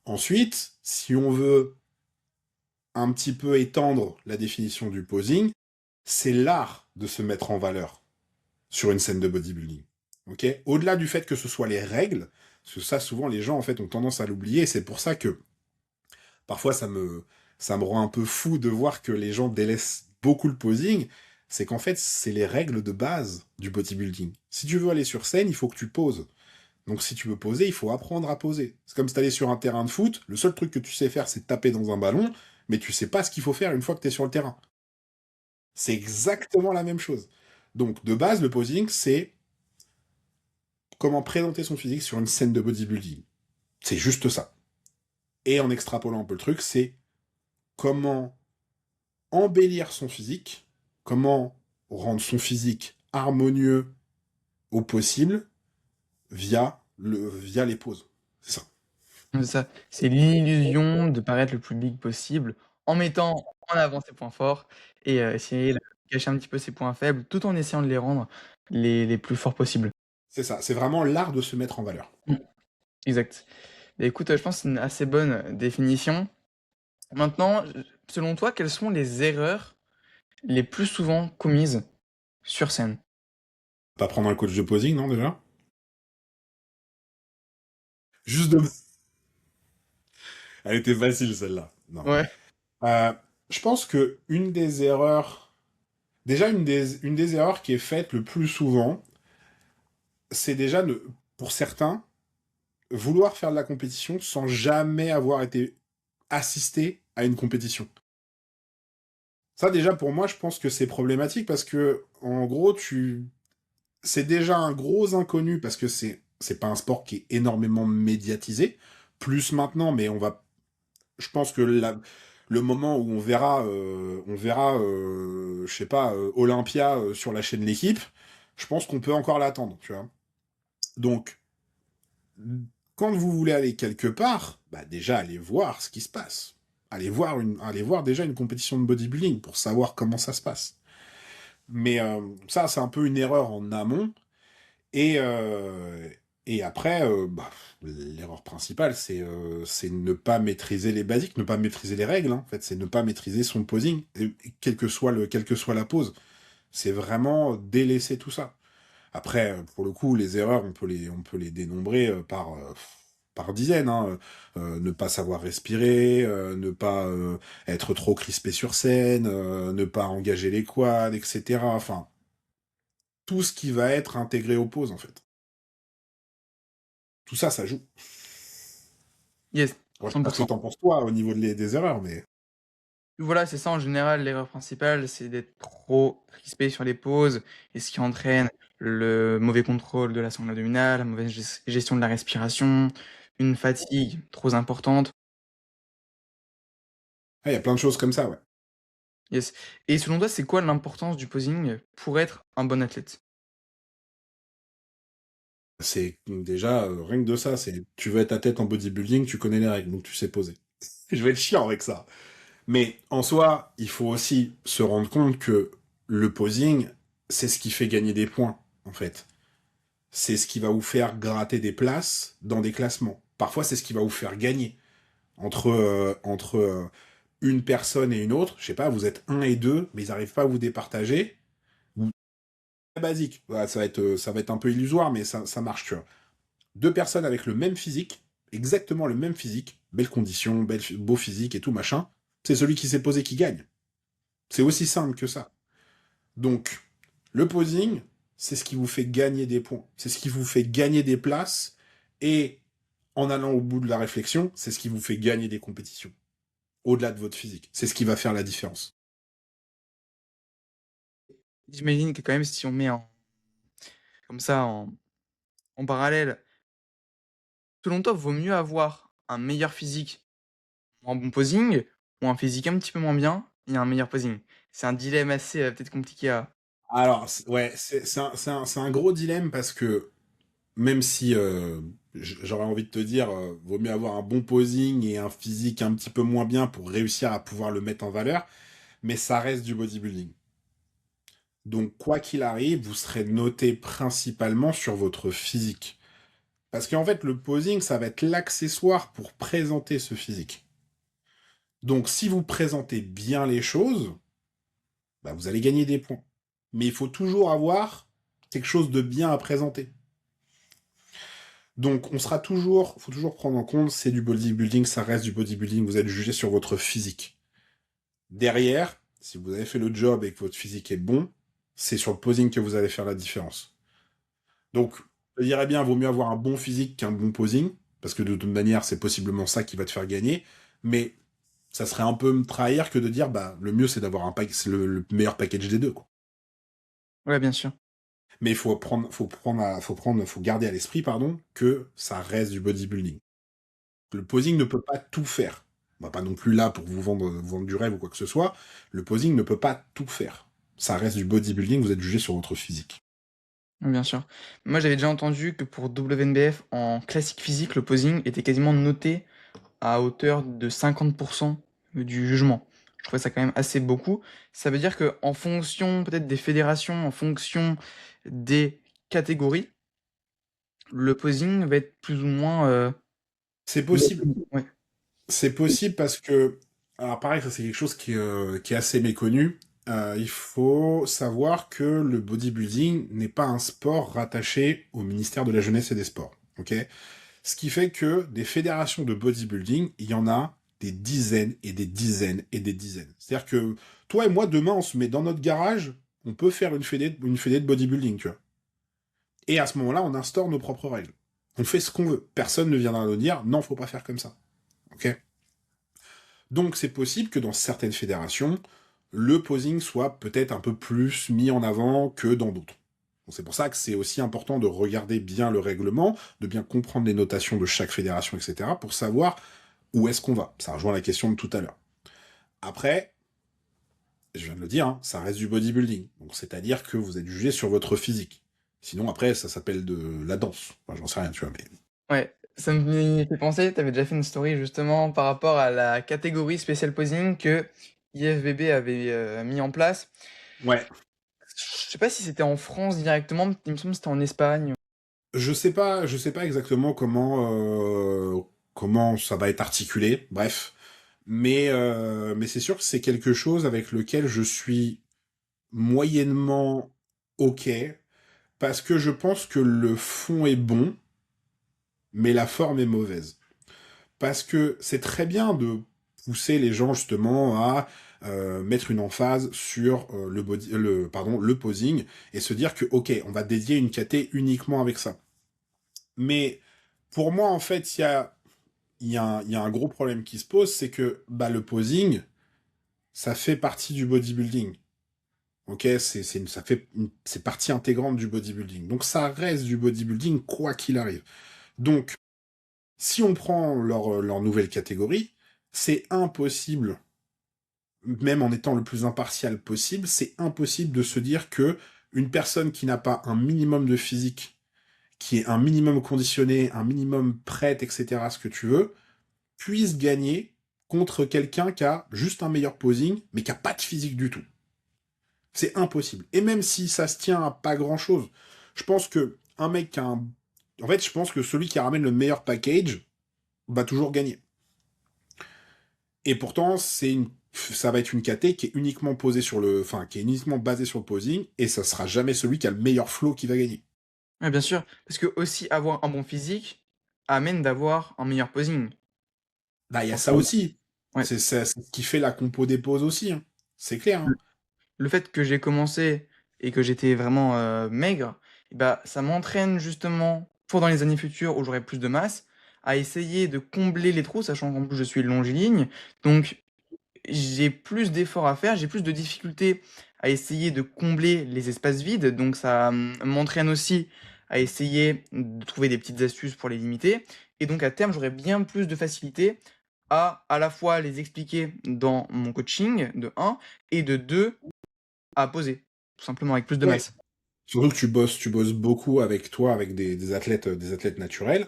B: Ensuite, si on veut un petit peu étendre la définition du posing, c'est l'art de se mettre en valeur sur une scène de bodybuilding. Ok. Au-delà du fait que ce soit les règles, parce que ça, souvent, les gens, en fait, ont tendance à l'oublier, et c'est pour ça que parfois ça me rend un peu fou de voir que les gens délaissent beaucoup le posing. C'est qu'en fait, c'est les règles de base du bodybuilding. Si tu veux aller sur scène, il faut que tu poses. Donc si tu veux poser, il faut apprendre à poser. C'est comme si t'allais sur un terrain de foot, le seul truc que tu sais faire, c'est taper dans un ballon, mais tu sais pas ce qu'il faut faire une fois que t'es sur le terrain. C'est exactement la même chose. Donc de base, le posing, c'est comment présenter son physique sur une scène de bodybuilding. C'est juste ça. Et en extrapolant un peu le truc, c'est comment embellir son physique, comment rendre son physique harmonieux au possible via les poses. C'est ça.
A: C'est ça, c'est l'illusion de paraître le plus big possible, en mettant en avant ses points forts et essayer de cacher un petit peu ses points faibles, tout en essayant de les rendre les plus forts possibles.
B: C'est ça. C'est vraiment l'art de se mettre en valeur.
A: Mmh, exact. Bah, écoute, je pense que c'est une assez bonne définition. Maintenant, selon toi, quelles sont les erreurs les plus souvent commises sur scène?
B: Pas prendre un coach de posing, non, déjà? Juste de... Elle était facile, celle-là. Non.
A: Ouais.
B: Euh, je pense que une des erreurs... Déjà, une des erreurs qui est faite le plus souvent, c'est déjà, pour certains, vouloir faire de la compétition sans jamais avoir été assisté à une compétition. Ça, déjà, pour moi, je pense que c'est problématique parce que, en gros, c'est déjà un gros inconnu parce que c'est pas un sport qui est énormément médiatisé. Plus maintenant, mais je pense que le moment où je sais pas, Olympia sur la chaîne L'équipe, je pense qu'on peut encore l'attendre, tu vois. Donc, quand vous voulez aller quelque part, bah déjà allez voir ce qui se passe. Allez voir déjà une compétition de bodybuilding pour savoir comment ça se passe. Mais ça, c'est un peu une erreur en amont. Et, euh, et après, l'erreur principale, c'est ne pas maîtriser les basiques, ne pas maîtriser les règles. Hein. En fait, c'est ne pas maîtriser son posing, quelle que soit la pose. C'est vraiment délaisser tout ça. Après, pour le coup, les erreurs, on peut les dénombrer par dizaines. Hein. Ne pas savoir respirer, ne pas être trop crispé sur scène, ne pas engager les quads, etc. Enfin, tout ce qui va être intégré aux poses, en fait. Tout ça, ça joue.
A: Yes,
B: Moi, je sais pas ce que
A: 100%.
B: t'en penses toi au niveau des erreurs, mais...
A: Voilà, c'est ça en général, l'erreur principale, c'est d'être trop crispé sur les pauses et ce qui entraîne le mauvais contrôle de la sangle abdominale, la mauvaise gestion de la respiration, une fatigue trop importante.
B: Ah, il y a plein de choses comme ça, ouais.
A: Yes. Et selon toi, c'est quoi l'importance du posing pour être un bon athlète?
B: C'est déjà, rien que de ça, tu veux être à tête en bodybuilding, tu connais les règles, donc tu sais poser. Je vais être chiant avec ça. Mais en soi, il faut aussi se rendre compte que le posing, c'est ce qui fait gagner des points, en fait. C'est ce qui va vous faire gratter des places dans des classements. Parfois, c'est ce qui va vous faire gagner entre une personne et une autre. Je sais pas, vous êtes un et deux, mais ils n'arrivent pas à vous départager. Ou très basique. Voilà, ça va être un peu illusoire, mais ça marche, tu vois. Deux personnes avec le même physique, exactement le même physique, belle condition, beau physique et tout, machin, c'est celui qui s'est posé qui gagne. C'est aussi simple que ça. Donc, le posing, c'est ce qui vous fait gagner des points. C'est ce qui vous fait gagner des places. Et en allant au bout de la réflexion, c'est ce qui vous fait gagner des compétitions. Au-delà de votre physique. C'est ce qui va faire la différence.
A: J'imagine que quand même si on met comme ça en parallèle, selon toi, vaut mieux avoir un meilleur physique ou un bon posing ou un physique un petit peu moins bien et un meilleur posing? C'est un dilemme assez, peut-être compliqué à
B: Alors, ouais, c'est un gros dilemme parce que même si j'aurais envie de te dire, vaut mieux avoir un bon posing et un physique un petit peu moins bien pour réussir à pouvoir le mettre en valeur, mais ça reste du bodybuilding. Donc, quoi qu'il arrive, vous serez noté principalement sur votre physique. Parce qu'en fait, le posing, ça va être l'accessoire pour présenter ce physique. Donc, si vous présentez bien les choses, bah, vous allez gagner des points. Mais il faut toujours avoir quelque chose de bien à présenter. Donc, faut toujours prendre en compte, c'est du bodybuilding, ça reste du bodybuilding, vous êtes jugé sur votre physique. Derrière, si vous avez fait le job et que votre physique est bon, c'est sur le posing que vous allez faire la différence. Donc, je dirais bien, vaut mieux avoir un bon physique qu'un bon posing, parce que de toute manière, c'est possiblement ça qui va te faire gagner, mais ça serait un peu me trahir que de dire, bah, le mieux, c'est d'avoir c'est le meilleur package des deux, quoi.
A: Ouais, bien sûr.
B: Mais il faut garder à l'esprit, pardon, que ça reste du bodybuilding. Le posing ne peut pas tout faire. On va pas non plus là pour vous vendre du rêve ou quoi que ce soit. Le posing ne peut pas tout faire. Ça reste du bodybuilding, vous êtes jugé sur votre physique.
A: Ouais, bien sûr. Moi, j'avais déjà entendu que pour WNBF, en classique physique, le posing était quasiment noté à hauteur de 50% du jugement. Je trouvais ça quand même assez beaucoup. Ça veut dire que en fonction peut-être des fédérations, en fonction des catégories, le posing va être plus ou moins,
B: C'est possible.
A: ouais.
B: C'est possible parce que, alors pareil, ça c'est quelque chose qui est assez méconnu. Il faut savoir que le bodybuilding n'est pas un sport rattaché au ministère de la Jeunesse et des Sports. Ok. Ce qui fait que des fédérations de bodybuilding, il y en a des dizaines et des dizaines et des dizaines. C'est-à-dire que toi et moi, demain, on se met dans notre garage, on peut faire une fédé de bodybuilding, tu vois. Et à ce moment-là, on instaure nos propres règles. On fait ce qu'on veut. Personne ne viendra nous dire non, faut pas faire comme ça. Ok. Donc c'est possible que dans certaines fédérations, le posing soit peut-être un peu plus mis en avant que dans d'autres. C'est pour ça que c'est aussi important de regarder bien le règlement, de bien comprendre les notations de chaque fédération, etc., pour savoir où est-ce qu'on va. Ça rejoint la question de tout à l'heure. Après, je viens de le dire, hein, ça reste du bodybuilding. Donc c'est-à-dire que vous êtes jugé sur votre physique. Sinon, après, ça s'appelle de la danse. Enfin, j'en sais rien, tu vois, mais...
A: Ouais, ça me fait penser, tu avais déjà fait une story justement par rapport à la catégorie Special Posing que IFBB avait mis en place.
B: Ouais.
A: Je sais pas si c'était en France directement, il me semble que c'était en Espagne.
B: Je sais pas exactement comment ça va être articulé, bref. Mais c'est sûr que c'est quelque chose avec lequel je suis moyennement OK, parce que je pense que le fond est bon, mais la forme est mauvaise. Parce que c'est très bien de pousser les gens justement à mettre une emphase sur le posing et se dire que ok, on va dédier une KT uniquement avec ça. Mais pour moi, en fait, il y a un gros problème qui se pose, c'est que bah, le posing, ça fait partie du bodybuilding. Ok, c'est partie intégrante du bodybuilding. Donc ça reste du bodybuilding quoi qu'il arrive. Donc, si on prend leur nouvelle catégorie, c'est impossible, même en étant le plus impartial possible, c'est impossible de se dire que une personne qui n'a pas un minimum de physique, qui est un minimum conditionné, un minimum prête, etc., ce que tu veux, puisse gagner contre quelqu'un qui a juste un meilleur posing, mais qui a pas de physique du tout. C'est impossible. Et même si ça se tient à pas grand chose, je pense que un mec qui a un... En fait, je pense que celui qui ramène le meilleur package va toujours gagner. Et pourtant, ça va être une KT qui est uniquement posée sur enfin, qui est uniquement basée sur le posing, et ça sera jamais celui qui a le meilleur flow qui va gagner.
A: Ouais, bien sûr, parce que aussi avoir un bon physique amène d'avoir un meilleur posing.
B: Bah, il y a ça
A: Forcément.
B: aussi.
A: Ouais.
B: C'est ce qui fait la compo des poses aussi, hein. C'est clair, hein.
A: Le fait que j'ai commencé et que j'étais vraiment maigre, et bah, ça m'entraîne justement pour dans les années futures où j'aurai plus de masse, à essayer de combler les trous, sachant qu'en plus je suis longiligne. Donc j'ai plus d'efforts à faire, j'ai plus de difficultés à essayer de combler les espaces vides. Donc ça m'entraîne aussi à essayer de trouver des petites astuces pour les limiter. Et donc à terme, j'aurai bien plus de facilité à la fois les expliquer dans mon coaching, de un, et de 2 à poser, tout simplement avec plus de
B: Ouais.
A: masse.
B: Surtout que tu bosses beaucoup avec toi, avec des athlètes naturels,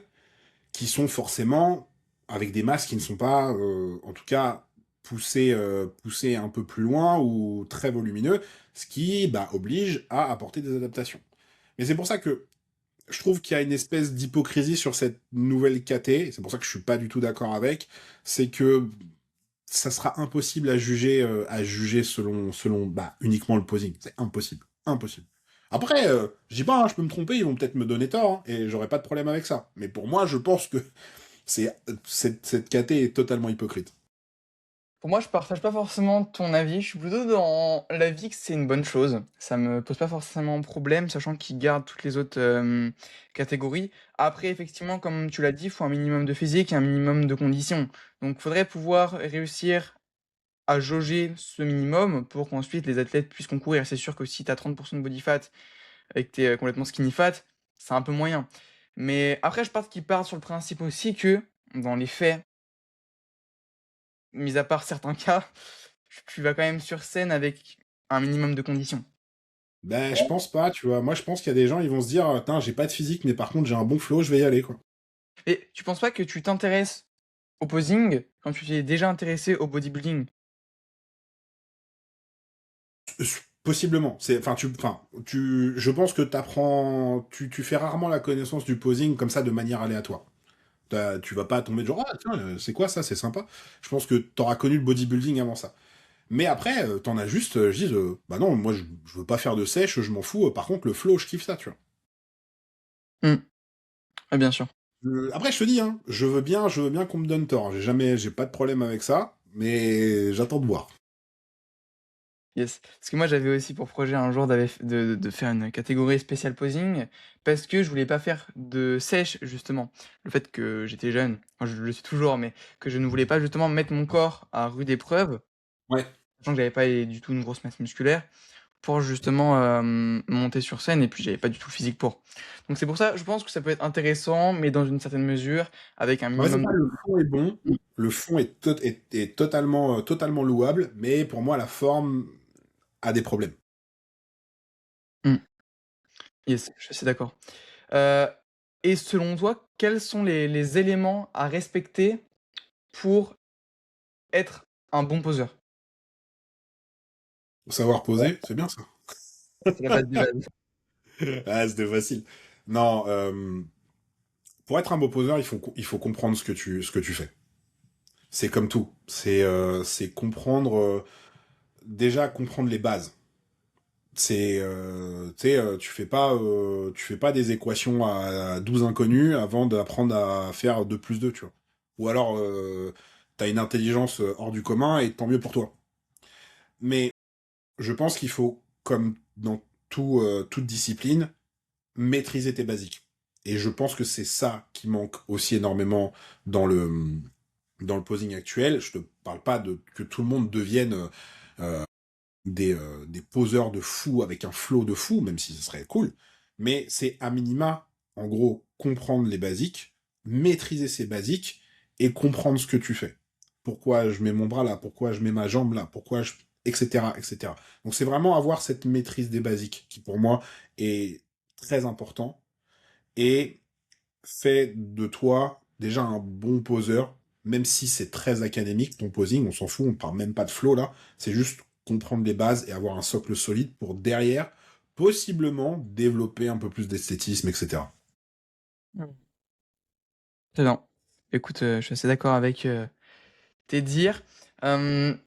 B: qui sont forcément avec des masses qui ne sont pas, en tout cas, poussés un peu plus loin ou très volumineux, ce qui bah, oblige à apporter des adaptations. Mais c'est pour ça que je trouve qu'il y a une espèce d'hypocrisie sur cette nouvelle KT, c'est pour ça que je suis pas du tout d'accord avec, c'est que ça sera impossible à juger selon bah, uniquement le posing. C'est impossible. Impossible. Après, je dis pas, hein, je peux me tromper, ils vont peut-être me donner tort, hein, et j'aurai pas de problème avec ça. Mais pour moi, je pense que cette KT est totalement hypocrite.
A: Pour moi, je partage pas forcément ton avis. Je suis plutôt dans l'avis que c'est une bonne chose. Ça me pose pas forcément problème, sachant qu'ils gardent toutes les autres, catégories. Après, effectivement, comme tu l'as dit, il faut un minimum de physique et un minimum de conditions. Donc faudrait pouvoir réussir à jauger ce minimum pour qu'ensuite les athlètes puissent concourir. C'est sûr que si tu as 30 de body fat et que tu es, complètement skinny fat, c'est un peu moyen. Mais après, je pense qu'ils partent sur le principe aussi que, dans les faits, mis à part certains cas, tu vas quand même sur scène avec un minimum de conditions.
B: Ben, je pense pas, tu vois. Moi, je pense qu'il y a des gens, ils vont se dire, «Tain, j'ai pas de physique, mais par contre, j'ai un bon flow, je vais y aller, quoi».
A: Et tu penses pas que tu t'intéresses au posing quand tu t'es déjà intéressé au bodybuilding?
B: Possiblement. Je pense que tu fais rarement la connaissance du posing comme ça de manière aléatoire. Tu vas pas tomber de genre, ah, tiens, c'est quoi ça, c'est sympa. Je pense que t'auras connu le bodybuilding avant ça. Mais après, t'en as juste, je dis, bah non, moi, je veux pas faire de sèche, je m'en fous. Par contre, le flow, je kiffe ça, tu vois.
A: Mmh. Ouais, bien sûr.
B: Après, je te dis, hein, je veux bien qu'on me donne tort. J'ai pas de problème avec ça, mais j'attends de voir.
A: Yes. Parce que moi, j'avais aussi pour projet un jour de faire une catégorie spéciale posing, parce que je voulais pas faire de sèche, justement. Le fait que j'étais jeune, enfin, je le suis toujours, mais que je ne voulais pas justement mettre mon corps à rude épreuve,
B: Ouais.
A: sachant que j'avais pas du tout une grosse masse musculaire, pour justement, monter sur scène et puis j'avais pas du tout le physique pour. Donc c'est pour ça, je pense que ça peut être intéressant, mais dans une certaine mesure, avec un
B: Ouais, c'est
A: minimum
B: ça,
A: de
B: le fond est bon.
A: mmh,
B: Le fond est totalement, totalement louable, mais pour moi, la forme a des problèmes.
A: mmh, yes, je suis assez d'accord. Heu et selon toi, quels sont les éléments à respecter pour être un bon poseur?
B: Savoir poser, c'est bien ça.
A: C'est la base des bases.
B: Ah, c'était facile. Non, pour être un beau poseur, il faut comprendre ce que tu fais. C'est comme tout. C'est comprendre, déjà comprendre les bases. Tu sais, tu fais pas des équations à 12 inconnus avant d'apprendre à faire 2 plus 2, tu vois. Ou alors, t'as une intelligence hors du commun et tant mieux pour toi. Mais je pense qu'il faut, comme dans toute discipline, maîtriser tes basiques. Et je pense que c'est ça qui manque aussi énormément dans dans le posing actuel. Je te parle pas de que tout le monde devienne des poseurs de fou avec un flow de fou, même si ce serait cool. Mais c'est à minima, en gros, comprendre les basiques, maîtriser ces basiques et comprendre ce que tu fais. Pourquoi je mets mon bras là, pourquoi je mets ma jambe là, etc., etc. Donc c'est vraiment avoir cette maîtrise des basiques qui pour moi est très important et fait de toi déjà un bon poseur, même si c'est très académique, ton posing, on s'en fout, on parle même pas de flow là, c'est juste comprendre les bases et avoir un socle solide pour derrière, possiblement, développer un peu plus d'esthétisme, etc.
A: Mmh. Excellent. Écoute, je suis assez d'accord avec, tes dires. Hem,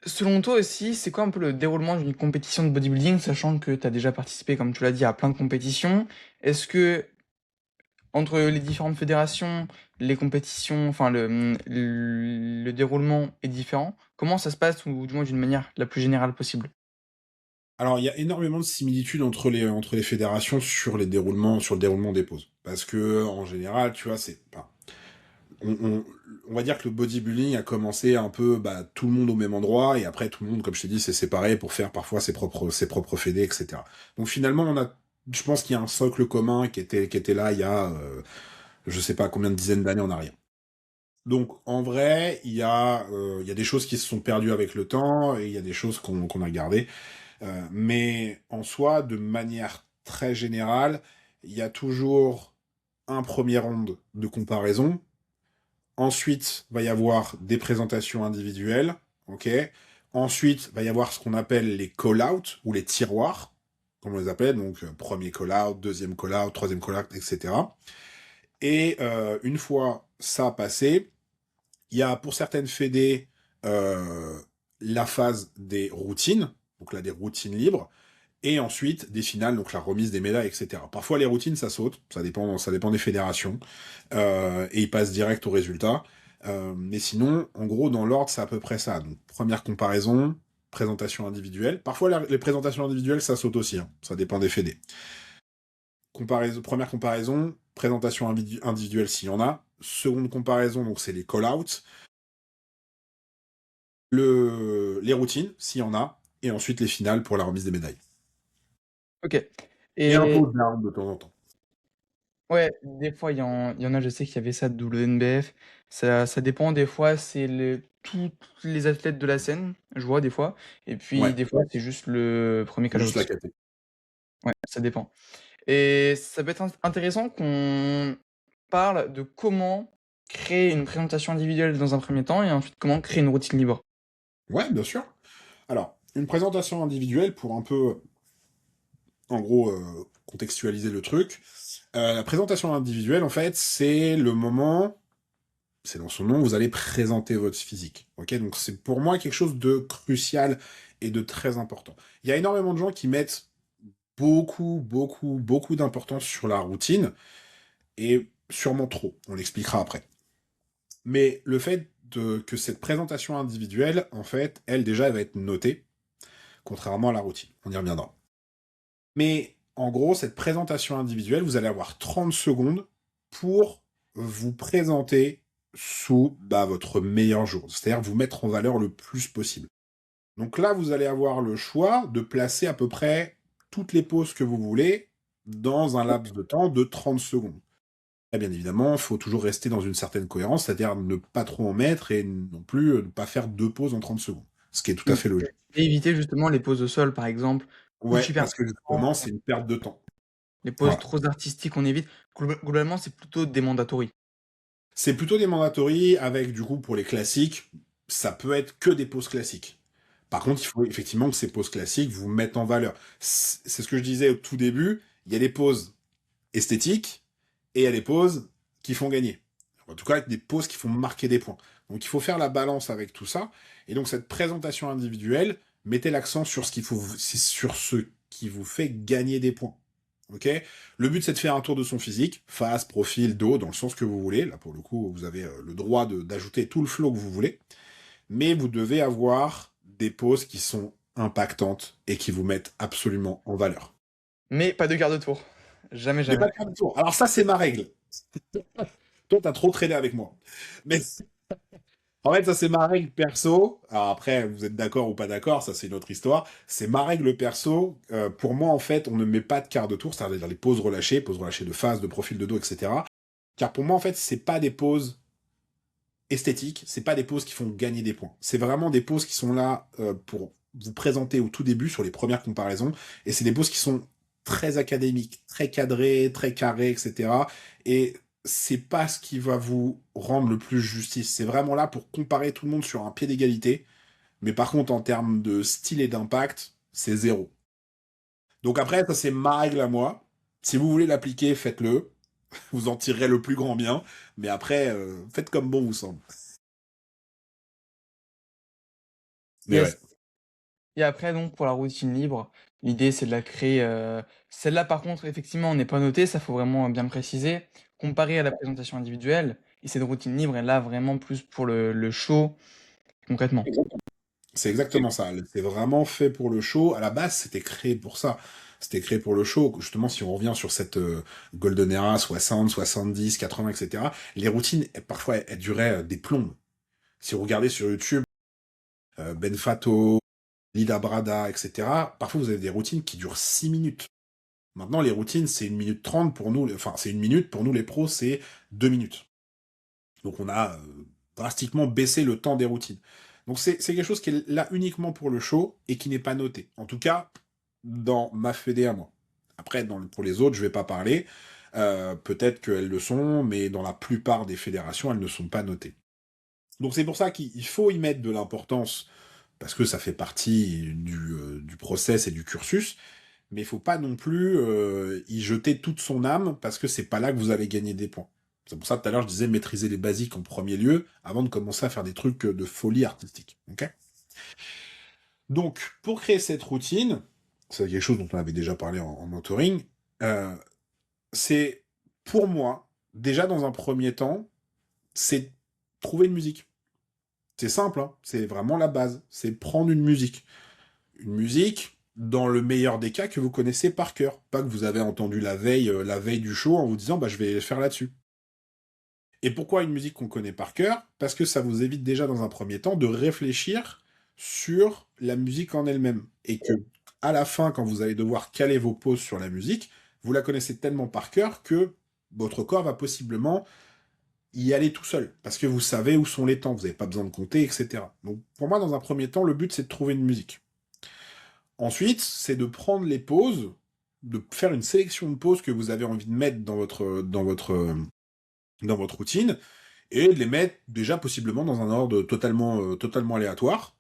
A: selon toi aussi, c'est quoi un peu le déroulement d'une compétition de bodybuilding, sachant que tu as déjà participé, comme tu l'as dit, à plein de compétitions? Est-ce que entre les différentes fédérations, les compétitions, enfin le déroulement est différent? Comment ça se passe ou du moins d'une manière la plus générale possible?
B: Alors, il y a énormément de similitudes entre les fédérations sur le déroulement des poses. Parce que, en général, tu vois, on, on- on va dire que le bodybuilding a commencé un peu tout le monde au même endroit et après tout le monde, comme je t'ai dit, s'est séparé pour faire parfois ses propres fédés, etc. Donc finalement, je pense qu'il y a un socle commun qui était là il y a, je sais pas combien de dizaines d'années en arrière. Donc en vrai, il y a des choses qui se sont perdues avec le temps et il y a des choses qu'on a gardées. Mais en soi, de manière très générale, il y a toujours un premier round de comparaison. Ensuite, va y avoir des présentations individuelles, ok. Ensuite, va y avoir ce qu'on appelle les call-out ou les tiroirs, comme on les appelle, donc premier call-out, deuxième call-out, troisième call-out, etc. Et une fois ça passé, il y a pour certaines fédés euh, la phase des routines, donc là des routines libres, et ensuite des finales, donc la remise des médailles, etc. Parfois les routines ça saute, ça dépend des fédérations, et ils passent direct au résultat. Mais sinon, en gros, dans l'ordre, c'est à peu près ça. Donc, première comparaison, présentation individuelle. Parfois, les présentations individuelles, ça saute aussi, hein. Ça dépend des fédés. Première comparaison, présentation individuelle s'il y en a. Seconde comparaison, donc c'est les call-outs. Les routines, s'il y en a. Et ensuite les finales pour la remise des médailles.
A: OK.
B: Et un
A: Et
B: pause d'armes de temps en temps.
A: ouais, des fois, il y en a, je sais qu'il y avait ça de WNBF. Ça dépend, des fois, c'est tous les athlètes de la scène, je vois des fois, et puis
B: Ouais,
A: des fois, c'est juste le premier
B: juste la
A: call-out.
B: KT.
A: Ouais, ça dépend. Et ça peut être intéressant qu'on parle de comment créer une présentation individuelle dans un premier temps et ensuite comment créer une routine libre.
B: Ouais, bien sûr. Alors, une présentation individuelle pour un peu, en gros, contextualiser le truc. La présentation individuelle, en fait, c'est le moment, c'est dans son nom, vous allez présenter votre physique. Ok, donc c'est pour moi quelque chose de crucial et de très important. Il y a énormément de gens qui mettent beaucoup d'importance sur la routine, et sûrement trop, on l'expliquera après. Mais le fait que cette présentation individuelle, en fait, elle déjà, elle va être notée, contrairement à la routine. On y reviendra. Mais en gros, cette présentation individuelle, vous allez avoir 30 secondes pour vous présenter sous votre meilleur jour, c'est-à-dire vous mettre en valeur le plus possible. Donc là, vous allez avoir le choix de placer à peu près toutes les poses que vous voulez dans un laps de temps de 30 secondes. Et bien évidemment, il faut toujours rester dans une certaine cohérence, c'est-à-dire ne pas trop en mettre et non plus ne pas faire deux pauses en 30 secondes, ce qui est tout à
A: Mmh.
B: fait logique.
A: Et éviter justement les pauses au sol, par exemple, ou
B: Ouais,
A: super
B: parce que justement, c'est une perte de temps.
A: les pauses
B: Voilà.
A: trop artistiques, on évite. Globalement, c'est plutôt des mandatory.
B: C'est plutôt des mandatory avec, du coup, pour les classiques, ça peut être que des pauses classiques. Par contre, il faut effectivement que ces pauses classiques vous mettent en valeur. C'est ce que je disais au tout début, il y a des pauses esthétiques et il y a des pauses qui font gagner. En tout cas, des pauses qui font marquer des points. Donc il faut faire la balance avec tout ça. Et donc cette présentation individuelle, mettez l'accent sur sur ce qui vous fait gagner des points. Ok. Le but, c'est de faire un tour de son physique, face, profil, dos, dans le sens que vous voulez. Là, pour le coup, vous avez le droit d'ajouter tout le flow que vous voulez. Mais vous devez avoir des poses qui sont impactantes et qui vous mettent absolument en valeur.
A: Mais pas de garde-tour. Jamais,
B: Mais
A: jamais.
B: pas de faire de tour. Alors ça, c'est ma règle. Toi, t'as trop traîné avec moi. Mais en fait, ça, c'est ma règle perso. Alors après, vous êtes d'accord ou pas d'accord, ça, c'est une autre histoire. C'est ma règle perso. Pour moi, en fait, on ne met pas de quart de tour, c'est-à-dire les poses relâchées de face, de profil, de dos, etc. Car pour moi, en fait, c'est pas des poses esthétiques, c'est pas des poses qui font gagner des points. C'est vraiment des poses qui sont là pour vous présenter au tout début sur les premières comparaisons. Et c'est des poses qui sont très académiques, très cadrées, très carrées, etc. Et c'est pas ce qui va vous rendre le plus justice. C'est vraiment là pour comparer tout le monde sur un pied d'égalité. Mais par contre, en termes de style et d'impact, c'est zéro. Donc après, ça c'est ma règle à moi. Si vous voulez l'appliquer, faites-le. Vous en tirerez le plus grand bien. Mais après, faites comme bon vous semble. Mais ouais.
A: Yes. Et après, donc, pour la routine libre, l'idée, c'est de la créer. Celle-là, par contre, effectivement, on n'est pas noté, ça faut vraiment bien le préciser. Comparé à la présentation individuelle, et cette routine libre est là vraiment plus pour le show, concrètement.
B: C'est exactement ça. C'est vraiment fait pour le show. À la base, c'était créé pour ça. C'était créé pour le show. Justement, si on revient sur cette Golden Era 60, 70, 80, etc., les routines, parfois, elles duraient des plombes. Si vous regardez sur YouTube, Ben Fato, Lida Brada, etc., parfois vous avez des routines qui durent 6 minutes. Maintenant, les routines, c'est 1 minute 30 pour nous. Enfin, c'est 1 minute. Pour nous, les pros, c'est 2 minutes. Donc on a drastiquement baissé le temps des routines. Donc c'est quelque chose qui est là uniquement pour le show et qui n'est pas noté. En tout cas, dans ma fédé à moi. Après, pour les autres, je vais pas parler. Peut-être qu'elles le sont, mais dans la plupart des fédérations, elles ne sont pas notées. Donc c'est pour ça qu'il faut y mettre de l'importance, parce que ça fait partie du process et du cursus, mais il faut pas non plus y jeter toute son âme, parce que c'est pas là que vous allez gagner des points. C'est pour ça, tout à l'heure, je disais maîtriser les basiques en premier lieu, avant de commencer à faire des trucs de folie artistique. Ok. Donc, pour créer cette routine, c'est quelque chose dont on avait déjà parlé en mentoring, euh, c'est, pour moi, déjà dans un premier temps, c'est trouver une musique. C'est simple, hein, c'est vraiment la base. C'est prendre une musique. Une musique, dans le meilleur des cas, que vous connaissez par cœur. Pas que vous avez entendu la veille du show en vous disant, bah, je vais faire là-dessus. Et pourquoi une musique qu'on connaît par cœur? Parce que ça vous évite déjà dans un premier temps de réfléchir sur la musique en elle-même. Et que, à la fin, quand vous allez devoir caler vos pauses sur la musique, vous la connaissez tellement par cœur que votre corps va possiblement y aller tout seul. Parce que vous savez où sont les temps, vous n'avez pas besoin de compter, etc. Donc pour moi, dans un premier temps, le but c'est de trouver une musique. Ensuite, c'est de prendre les pauses, de faire une sélection de pauses que vous avez envie de mettre dans votre routine, et de les mettre déjà possiblement dans un ordre totalement aléatoire,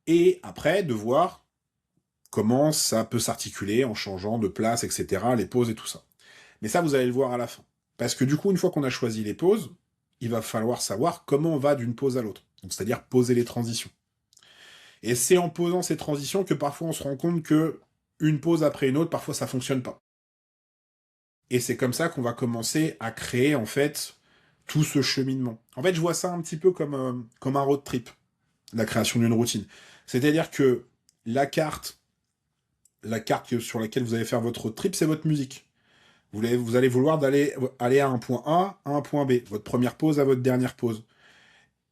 B: et après de voir comment ça peut s'articuler en changeant de place, etc., les pauses et tout ça. Mais ça, vous allez le voir à la fin. Parce que du coup, une fois qu'on a choisi les pauses, il va falloir savoir comment on va d'une pause à l'autre. Donc, c'est-à-dire poser les transitions. Et c'est en posant ces transitions que parfois on se rend compte que une pause après une autre, parfois ça fonctionne pas. Et c'est comme ça qu'on va commencer à créer, en fait, tout ce cheminement. En fait, je vois ça un petit peu comme un road trip, la création d'une routine. C'est-à-dire que la carte sur laquelle vous allez faire votre road trip, c'est votre musique. Vous allez vouloir aller à un point A, à un point B. Votre première pause à votre dernière pause.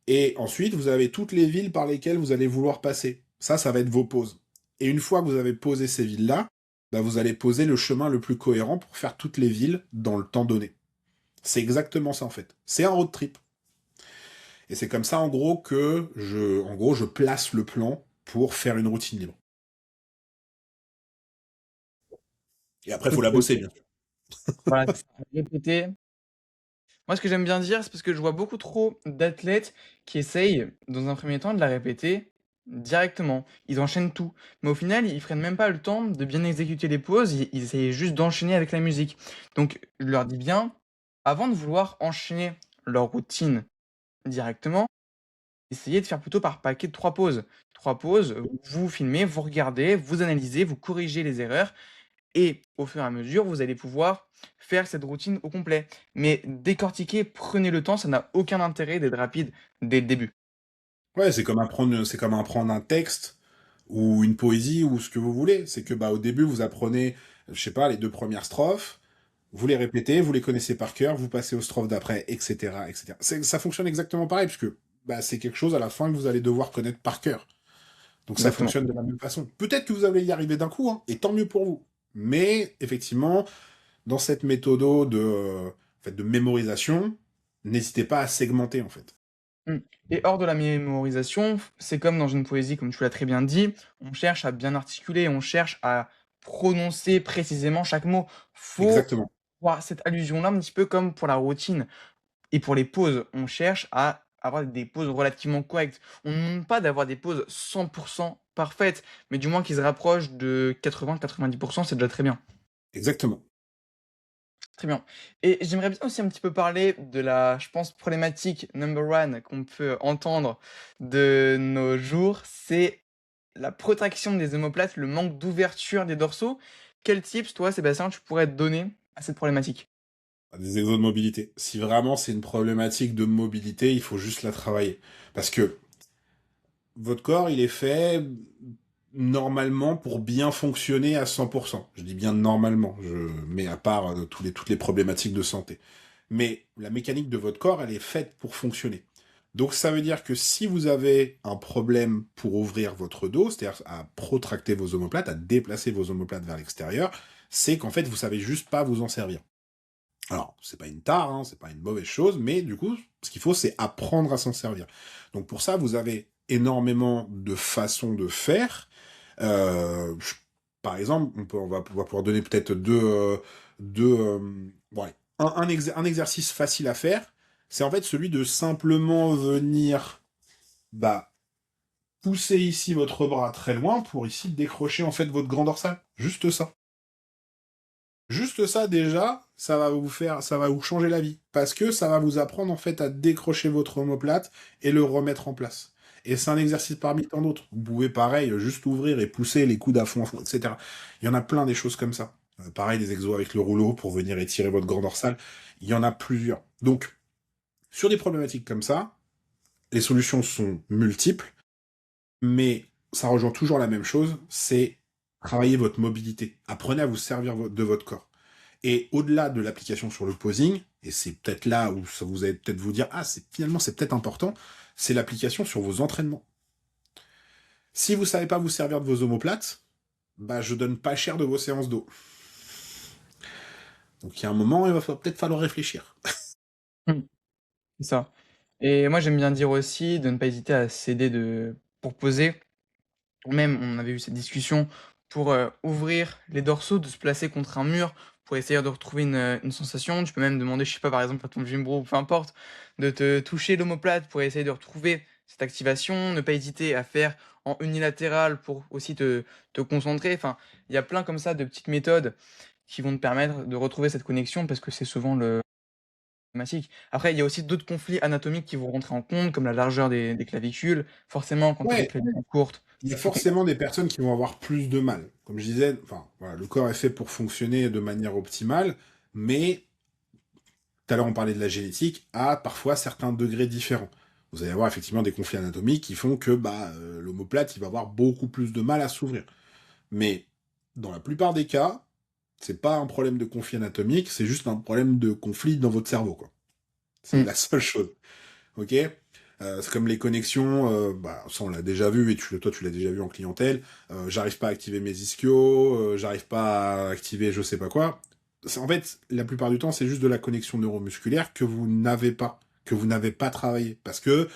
B: Et ensuite, vous avez toutes les villes par lesquelles vous allez vouloir passer. Ça va être vos pauses. Et une fois que vous avez posé ces villes-là, bah vous allez poser le chemin le plus cohérent pour faire toutes les villes dans le temps donné. C'est exactement ça en fait. C'est un road trip. Et c'est comme ça en gros que je place le plan pour faire une routine libre. Et après, il faut
A: OK,
B: la bosser,
A: OK.
B: bien sûr.
A: Voilà, c'est ça. Répéter. Moi, ce que j'aime bien dire, c'est parce que je vois beaucoup trop d'athlètes qui essayent, dans un premier temps, de la répéter directement. Ils enchaînent tout. Mais au final, ils prennent même pas le temps de bien exécuter les pauses, ils essayent juste d'enchaîner avec la musique. Donc, je leur dis bien, avant de vouloir enchaîner leur routine directement, essayez de faire plutôt par paquet de 3 pauses. 3 pauses, vous filmez, vous regardez, vous analysez, vous corrigez les erreurs et au fur et à mesure, vous allez pouvoir faire cette routine au complet. Mais décortiquer, prenez le temps, ça n'a aucun intérêt d'être rapide dès le début.
B: Ouais, c'est comme apprendre un texte ou une poésie ou ce que vous voulez. C'est que bah au début vous apprenez, je sais pas, les deux premières strophes, vous les répétez, vous les connaissez par cœur, vous passez aux strophes d'après, etc., etc. Ça fonctionne exactement pareil puisque bah c'est quelque chose à la fin que vous allez devoir connaître par cœur. Donc ça
A: Exactement.
B: fonctionne de la même façon. Peut-être que vous allez y arriver d'un coup, hein, et tant mieux pour vous. Mais effectivement, dans cette méthode en fait, de mémorisation, n'hésitez pas à segmenter en fait.
A: Mmh. Et hors de la mémorisation, c'est comme dans une poésie, comme tu l'as très bien dit, on cherche à bien articuler, on cherche à prononcer précisément chaque mot. Faut
B: Exactement.
A: voir cette allusion-là un petit peu comme pour la routine. Et pour les pauses, on cherche à avoir des pauses relativement correctes. On ne demande pas d'avoir des pauses 100% parfaites, mais du moins qu'ils se rapprochent de 80-90%, c'est déjà très bien.
B: Exactement.
A: Très bien. Et j'aimerais bien aussi un petit peu parler de la, je pense, problématique number one qu'on peut entendre de nos jours, c'est la protraction des omoplates, le manque d'ouverture des dorsaux. Quels tips, toi, Sébastien, tu pourrais te donner à cette problématique?
B: Des exos de mobilité. Si vraiment c'est une problématique de mobilité, il faut juste la travailler. Parce que votre corps, il est fait normalement pour bien fonctionner à 100%. Je dis bien normalement, mets à part toutes les problématiques de santé. Mais la mécanique de votre corps, elle est faite pour fonctionner. Donc ça veut dire que si vous avez un problème pour ouvrir votre dos, c'est-à-dire à protracter vos omoplates, à déplacer vos omoplates vers l'extérieur, c'est qu'en fait vous savez juste pas vous en servir. Alors, c'est pas une tare, hein, c'est pas une mauvaise chose, mais du coup, ce qu'il faut, c'est apprendre à s'en servir. Donc pour ça, vous avez énormément de façons de faire. Par exemple, on va pouvoir donner peut-être ouais, un exercice facile à faire. C'est en fait celui de simplement venir, bah, pousser ici votre bras très loin pour ici décrocher en fait votre grand dorsal. Juste ça. Juste ça déjà, ça va vous changer la vie. Parce que ça va vous apprendre en fait à décrocher votre omoplate et le remettre en place. Et c'est un exercice parmi tant d'autres. Vous pouvez pareil, juste ouvrir et pousser les coudes à fond, etc. Il y en a plein des choses comme ça. Pareil, des exos avec le rouleau pour venir étirer votre grand dorsal. Il y en a plusieurs. Donc, sur des problématiques comme ça, les solutions sont multiples, mais ça rejoint toujours la même chose, c'est travailler votre mobilité. Apprenez à vous servir de votre corps. Et au-delà de l'application sur le posing, et c'est peut-être là où ça vous allez peut-être vous dire, ah, finalement, c'est peut-être important, c'est l'application sur vos entraînements. Si vous savez pas vous servir de vos omoplates, bah, je donne pas cher de vos séances d'eau. Donc, il y a un moment, il va peut-être falloir réfléchir.
A: Mmh, c'est ça. Et moi, j'aime bien dire aussi de ne pas hésiter à s'aider pour poser. Ou même, on avait eu cette discussion pour, ouvrir les dorsaux, de se placer contre un mur pour essayer de retrouver une sensation. Tu peux même demander, je sais pas, par exemple, à ton gym bro ou peu importe, de te toucher l'omoplate pour essayer de retrouver cette activation. Ne pas hésiter à faire en unilatéral pour aussi te concentrer. Enfin, il y a plein comme ça de petites méthodes qui vont te permettre de retrouver cette connexion parce que c'est souvent le problématique. Après, il y a aussi d'autres conflits anatomiques qui vont rentrer en compte, comme la largeur des clavicules. Forcément, quand tu as des
B: Ouais,
A: clavicules courtes,
B: il y a
A: c'est plus
B: forcément des personnes qui vont avoir plus de mal. Comme je disais, enfin, voilà, le corps est fait pour fonctionner de manière optimale, mais tout à l'heure on parlait de la génétique, à parfois certains degrés différents. Vous allez avoir effectivement des conflits anatomiques qui font que bah, l'omoplate il va avoir beaucoup plus de mal à s'ouvrir. Mais dans la plupart des cas, c'est pas un problème de conflit anatomique, c'est juste un problème de conflit dans votre cerveau, quoi. C'est
A: mmh.
B: la seule chose. Ok. C'est comme les connexions, bah, ça on l'a déjà vu, et toi tu l'as déjà vu en clientèle, j'arrive pas à activer mes ischios, j'arrive pas à activer je sais pas quoi. En fait, la plupart du temps, c'est juste de la connexion neuromusculaire que vous n'avez pas travaillé. Parce que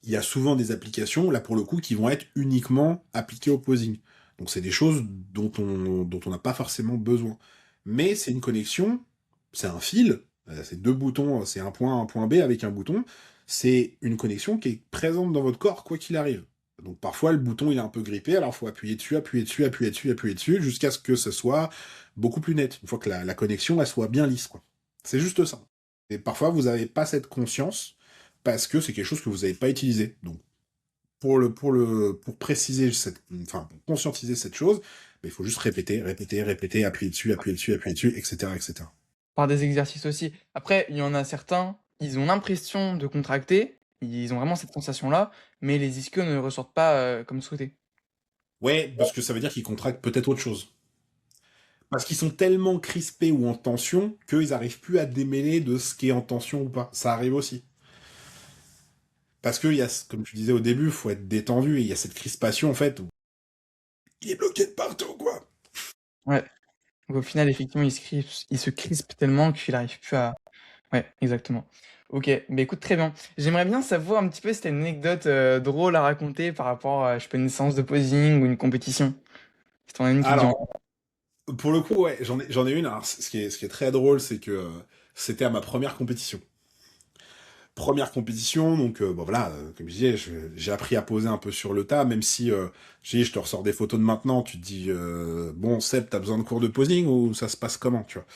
B: il y a souvent des applications, là pour le coup, qui vont être uniquement appliquées au posing. Donc c'est des choses dont on n'a pas forcément besoin. Mais c'est une connexion, c'est un fil, c'est deux boutons, c'est un point B avec un bouton. C'est une connexion qui est présente dans votre corps, quoi qu'il arrive. Donc parfois le bouton il est un peu grippé, alors il faut appuyer dessus, appuyer dessus, appuyer dessus, appuyer dessus, jusqu'à ce que ce soit beaucoup plus net, une fois que la connexion elle soit bien lisse, quoi. C'est juste ça. Et parfois vous n'avez pas cette conscience parce que c'est quelque chose que vous n'avez pas utilisé. Donc, pour préciser enfin, pour conscientiser cette chose, ben, il faut juste répéter, répéter, répéter, appuyer dessus, appuyer dessus, appuyer dessus, etc., etc.
A: Par des exercices aussi. Après, il y en a certains, ils ont l'impression de contracter, ils ont vraiment cette sensation-là, mais les ischios ne ressortent pas, comme souhaité.
B: Ouais, parce que ça veut dire qu'ils contractent peut-être autre chose. Parce qu'ils sont tellement crispés ou en tension qu'ils n'arrivent plus à démêler de ce qui est en tension ou pas. Ça arrive aussi. Parce que, comme tu disais au début, il faut être détendu et il y a cette crispation en fait. Où il est bloqué de partout, quoi.
A: Ouais, donc au final, effectivement, il se crispe tellement qu'il arrive plus à ouais, exactement. OK, bah, écoute, très bien. J'aimerais bien savoir un petit peu si tu as une anecdote, drôle à raconter par rapport à, je sais pas, une séance de posing ou une compétition? Si tu en as une qui te vient
B: Alors, pour le coup, ouais, j'en ai une. Alors, ce qui est très drôle, c'est que c'était à ma première compétition. Première compétition, donc bon voilà, comme je disais, j'ai appris à poser un peu sur le tas, même si je te ressors des photos de maintenant, tu te dis bon Seb, t'as besoin de cours de posing ou ça se passe comment, tu vois.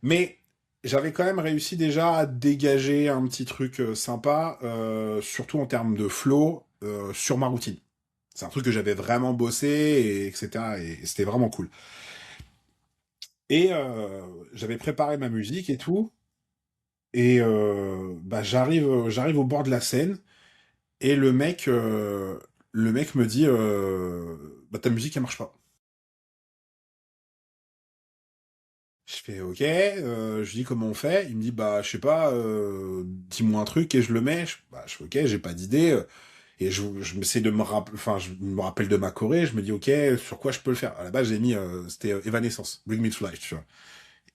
B: Mais j'avais quand même réussi déjà à dégager un petit truc sympa, surtout en termes de flow sur ma routine. C'est un truc que j'avais vraiment bossé, et, etc. Et c'était vraiment cool. Et j'avais préparé ma musique et tout, et bah, j'arrive au bord de la scène. Et le mec me dit, bah, ta musique, elle marche pas. Je fais, ok, je dis comment on fait. Il me dit, bah, je sais pas, dis-moi un truc et je le mets. Je fais, ok, j'ai pas d'idée. Et je m'essaie de me rappeler, enfin, je me rappelle de ma choré. Je me dis, ok, sur quoi je peux le faire? À la base, j'ai mis, c'était Evanescence, Bring Me to Life, tu vois.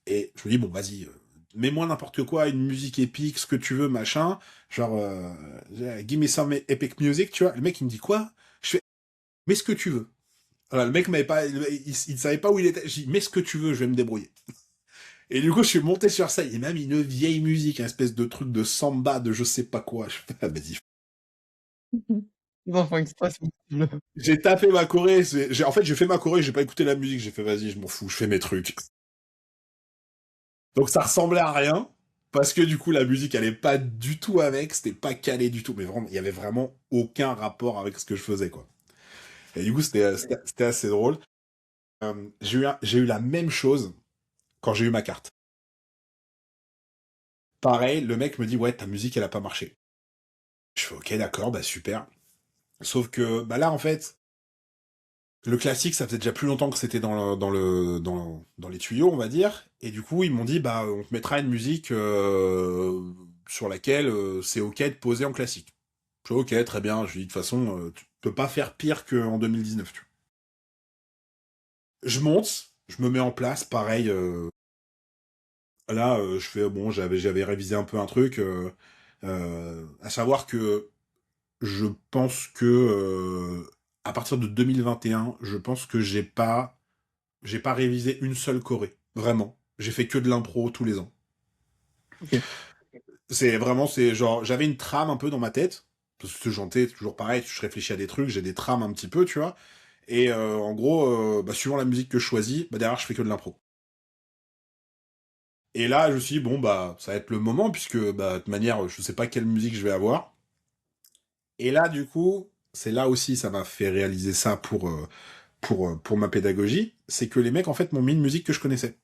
B: Et je me dis, bon, vas-y, mets-moi n'importe quoi, une musique épique, ce que tu veux, machin. Genre, give me some epic music, tu vois. Le mec, il me dit quoi? Je fais, mets ce que tu veux. Voilà, le mec m'avait pas, il savait pas où il était. J'ai dit, mets ce que tu veux, je vais me débrouiller. Et du coup, je suis monté sur ça. Il y a même une vieille musique, une espèce de truc de samba, de je sais pas quoi. Je fais, ah, vas-y.
A: les enfants express, c'est possible.
B: J'ai tapé ma choré. En fait, j'ai fait ma choré, j'ai pas écouté la musique. J'ai fait, vas-y, je m'en fous, je fais mes trucs. Donc ça ressemblait à rien. Parce que du coup, la musique, elle est pas du tout avec. C'était pas calé du tout. Mais vraiment, il y avait vraiment aucun rapport avec ce que je faisais, quoi. Et du coup, c'était assez drôle. J'ai eu la même chose quand j'ai eu ma carte. Pareil, le mec me dit, ouais, ta musique, elle a pas marché. Je fais: «OK, d'accord, bah, super». Sauf que, bah, là, en fait, le classique, ça faisait déjà plus longtemps que c'était dans les tuyaux, on va dire, et du coup, ils m'ont dit: «Bah, on te mettra une musique, sur laquelle, c'est OK de poser en classique». Je fais: «OK, très bien». Je lui dis: «De toute façon, tu peux pas faire pire qu'en 2019», tu vois? Je monte, je me mets en place, pareil, là, je fais bon, j'avais révisé un peu un truc, à savoir que je pense que, à partir de 2021, je pense que j'ai pas révisé une seule choré, vraiment. J'ai fait que de l'impro tous les ans.
A: OK.
B: C'est genre, j'avais une trame un peu dans ma tête, parce que chanter, toujours pareil, je réfléchis à des trucs, j'ai des trames un petit peu, tu vois? Et en gros, bah, suivant la musique que je choisis, bah, derrière, je fais que de l'impro. Et là, je me suis dit: «Bon, bah, ça va être le moment puisque, bah, de toute manière, je sais pas quelle musique je vais avoir». Et là, du coup, c'est là aussi, ça m'a fait réaliser ça pour ma pédagogie, c'est que les mecs, en fait, m'ont mis une musique que je connaissais.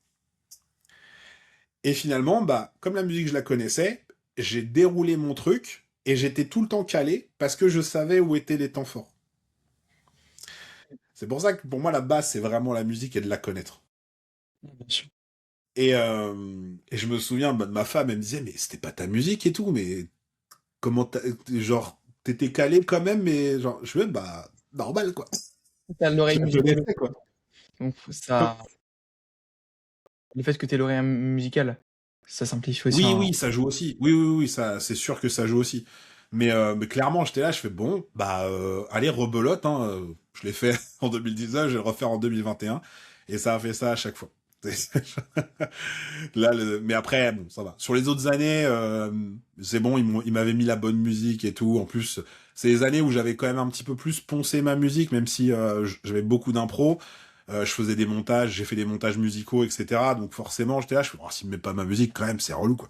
B: Et finalement, bah, comme la musique, je la connaissais, j'ai déroulé mon truc et j'étais tout le temps calé parce que je savais où étaient les temps forts. C'est pour ça que pour moi, la base, c'est vraiment la musique et de la connaître.
A: Bien sûr.
B: Et je me souviens bah, de ma femme, elle me disait, mais c'était pas ta musique et tout, mais comment genre, t'étais calé quand même, mais genre, je fais, bah, normal, quoi.
A: Tu as
B: Je
A: l'oreille
B: la
A: musicale
B: connaissais,
A: aussi,
B: quoi.
A: quoi. Donc ça le fait que tu aies l'oreille musicale, ça simplifie aussi
B: Oui,
A: un
B: oui, ça joue aussi. Oui, oui, oui, ça, c'est sûr que ça joue aussi. Mais clairement, j'étais là, je fais bon, bah, allez, rebelote, hein. Je l'ai fait en 2019, je vais le refaire en 2021, et ça a fait ça à chaque fois. Là, mais après, bon, ça va. Sur les autres années, c'est bon, ils m'avaient mis la bonne musique et tout. En plus, c'est les années où j'avais quand même un petit peu plus poncé ma musique, même si j'avais beaucoup d'impro. Je faisais des montages, j'ai fait des montages musicaux, etc. Donc forcément, j'étais là, je fais, oh, s'ils me mettent pas ma musique, quand même, c'est relou, quoi.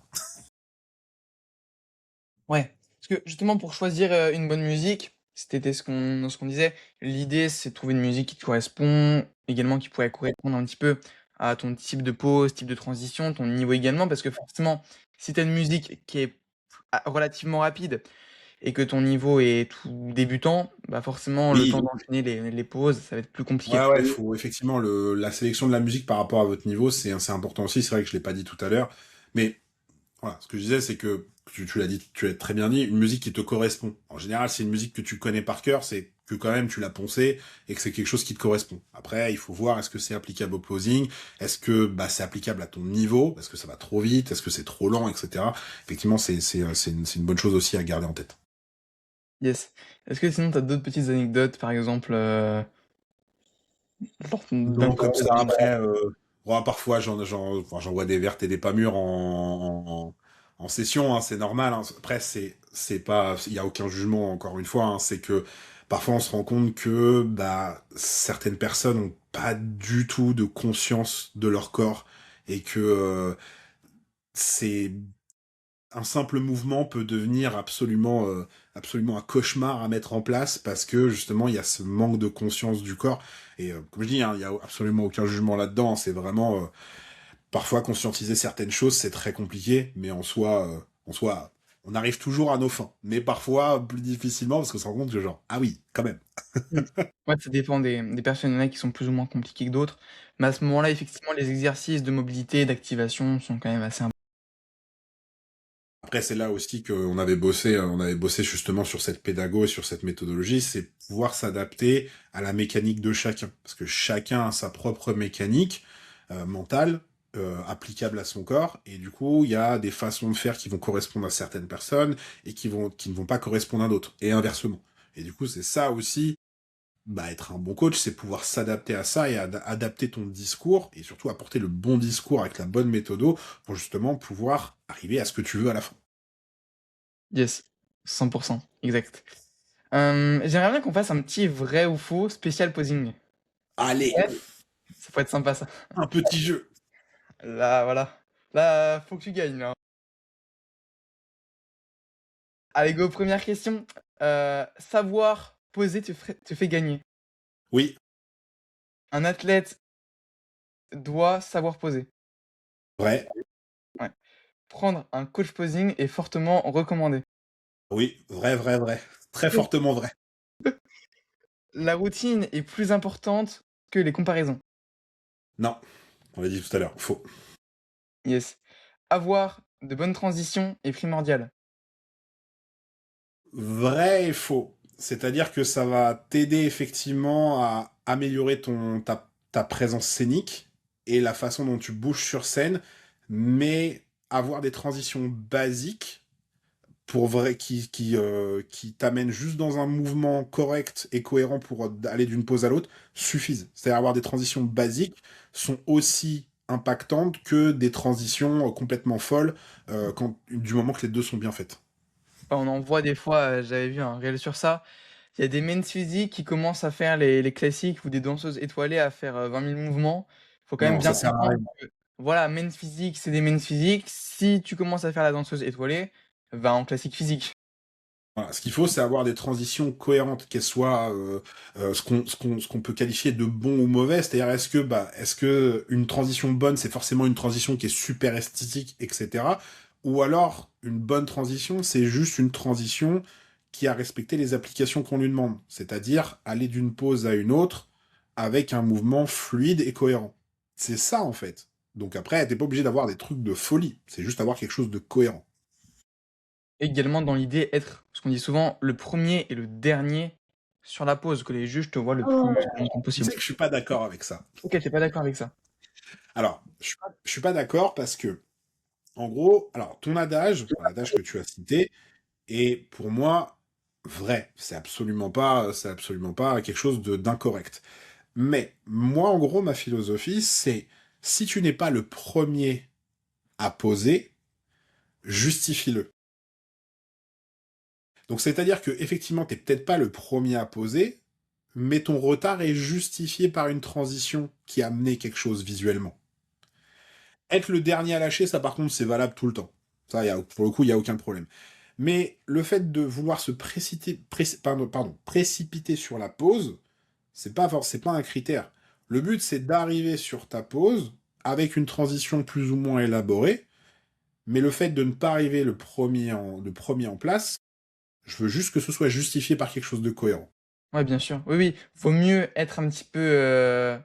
A: ouais, parce que justement pour choisir, une bonne musique, c'était ce qu'on disait, l'idée c'est de trouver une musique qui te correspond, également qui pourrait correspondre un petit peu à ton type de pause, type de transition, ton niveau également. Parce que forcément, si tu as une musique qui est relativement rapide et que ton niveau est tout débutant, bah, forcément le temps
B: Oui,
A: d'enchaîner les pauses, ça va être plus compliqué.
B: ouais, ouais, faut effectivement la sélection de la musique par rapport à votre niveau, c'est important aussi. C'est vrai que je l'ai pas dit tout à l'heure, mais voilà, ce que je disais, c'est que tu l'as dit, tu l'as très bien dit, une musique qui te correspond. En général, c'est une musique que tu connais par cœur, c'est que quand même tu l'as poncée et que c'est quelque chose qui te correspond. Après, il faut voir est-ce que c'est applicable au posing, est-ce que bah c'est applicable à ton niveau, est-ce que ça va trop vite, est-ce que c'est trop lent, etc. Effectivement, c'est une bonne chose aussi à garder en tête.
A: Yes. Est-ce que sinon tu as d'autres petites anecdotes, par exemple, lors d'un
B: Non,
A: de ton
B: comme ça,
A: posing?
B: après, ouais, parfois, enfin, j'en vois des vertes et des pas mûres en session, hein, c'est normal, hein. Après, c'est pas, il y a aucun jugement, encore une fois, hein. C'est que parfois, on se rend compte que, bah, certaines personnes ont pas du tout de conscience de leur corps et que, c'est un simple mouvement peut devenir absolument un cauchemar à mettre en place parce que justement il y a ce manque de conscience du corps et comme je dis hein, il y a absolument aucun jugement là-dedans, c'est vraiment parfois conscientiser certaines choses c'est très compliqué mais en soi on arrive toujours à nos fins mais parfois plus difficilement parce qu'on se rend compte que genre ah oui quand même.
A: Mmh. Ouais, ça dépend des personnes. Il y en a qui sont plus ou moins compliqués que d'autres. Mais à ce moment-là, effectivement, les exercices de mobilité, d'activation sont quand même assez imp
B: Après, c'est là aussi qu'on avait bossé justement sur cette pédago et sur cette méthodologie, c'est pouvoir s'adapter à la mécanique de chacun. Parce que chacun a sa propre mécanique mentale, applicable à son corps, et du coup, il y a des façons de faire qui vont correspondre à certaines personnes et qui ne vont pas correspondre à d'autres, et inversement. Et du coup, c'est ça aussi, bah, être un bon coach, c'est pouvoir s'adapter à ça et adapter ton discours, et surtout apporter le bon discours avec la bonne méthode pour justement pouvoir arriver à ce que tu veux à la fin.
A: yes, 100, exact. J'aimerais bien qu'on fasse un petit vrai ou faux spécial posing.
B: Allez,
A: Ouais, ça pourrait être sympa ça.
B: un petit jeu.
A: Là, voilà. Là, faut que tu gagnes, là. Allez go, première question. Savoir poser te fait gagner.
B: Oui,
A: Un athlète doit savoir poser.
B: vrai.
A: Ouais. Prendre un coach posing est fortement recommandé.
B: Oui, vrai, vrai, vrai. Très fortement vrai.
A: La routine est plus importante que les comparaisons.
B: Non, on l'a dit tout à l'heure, faux.
A: Yes. Avoir de bonnes transitions est primordial.
B: Vrai et faux. C'est-à-dire que ça va t'aider effectivement à améliorer ta présence scénique et la façon dont tu bouges sur scène, mais avoir des transitions basiques pour vrai qui t'amènent juste dans un mouvement correct et cohérent pour aller d'une pose à l'autre suffisent. C'est-à-dire avoir des transitions basiques sont aussi impactantes que des transitions complètement folles du moment que les deux sont bien faites.
A: Enfin, on en voit des fois, j'avais vu un réel sur ça. Il y a des men's physiques qui commencent à faire les classiques ou des danseuses étoilées à faire, 20 000 mouvements. Faut quand même
B: Non, ça
A: bien
B: sert à
A: comprendre
B: rien.
A: que, voilà, men's physique, c'est des men's physiques. Si tu commences à faire la danseuse étoilée, va en classique physique.
B: Voilà, ce qu'il faut, c'est avoir des transitions cohérentes, qu'elles soient ce qu'on peut qualifier de bon ou mauvais. C'est-à-dire, est-ce que une transition bonne, c'est forcément une transition qui est super esthétique, etc. Ou alors, une bonne transition, c'est juste une transition qui a respecté les applications qu'on lui demande. C'est-à-dire, aller d'une pose à une autre avec un mouvement fluide et cohérent. C'est ça, en fait. Donc après, t'es pas obligé d'avoir des trucs de folie. C'est juste avoir quelque chose de cohérent.
A: Également dans l'idée être, ce qu'on dit souvent, le premier et le dernier sur la pause, que les juges te voient le plus longtemps
B: Tu
A: possible.
B: sais que je suis pas d'accord avec ça.
A: OK, tu pas d'accord avec ça?
B: Alors, je suis pas d'accord parce que, en gros, alors ton adage, enfin, l'adage que tu as cité, est pour moi vrai. C'est absolument pas quelque chose d'incorrect. Mais moi, en gros, ma philosophie, c'est si tu n'es pas le premier à poser, justifie-le. Donc, c'est-à-dire que effectivement, t'es peut-être pas le premier à poser, mais ton retard est justifié par une transition qui a amené quelque chose visuellement. Être le dernier à lâcher, ça par contre, c'est valable tout le temps. Ça, pour le coup, il n'y a aucun problème. Mais le fait de vouloir se précipiter sur la pause, c'est pas un critère. Le but, c'est d'arriver sur ta pause avec une transition plus ou moins élaborée, mais le fait de ne pas arriver le premier en place, je veux juste que ce soit justifié par quelque chose de cohérent.
A: Ouais, bien sûr. Oui, oui, vaut mieux être un petit peu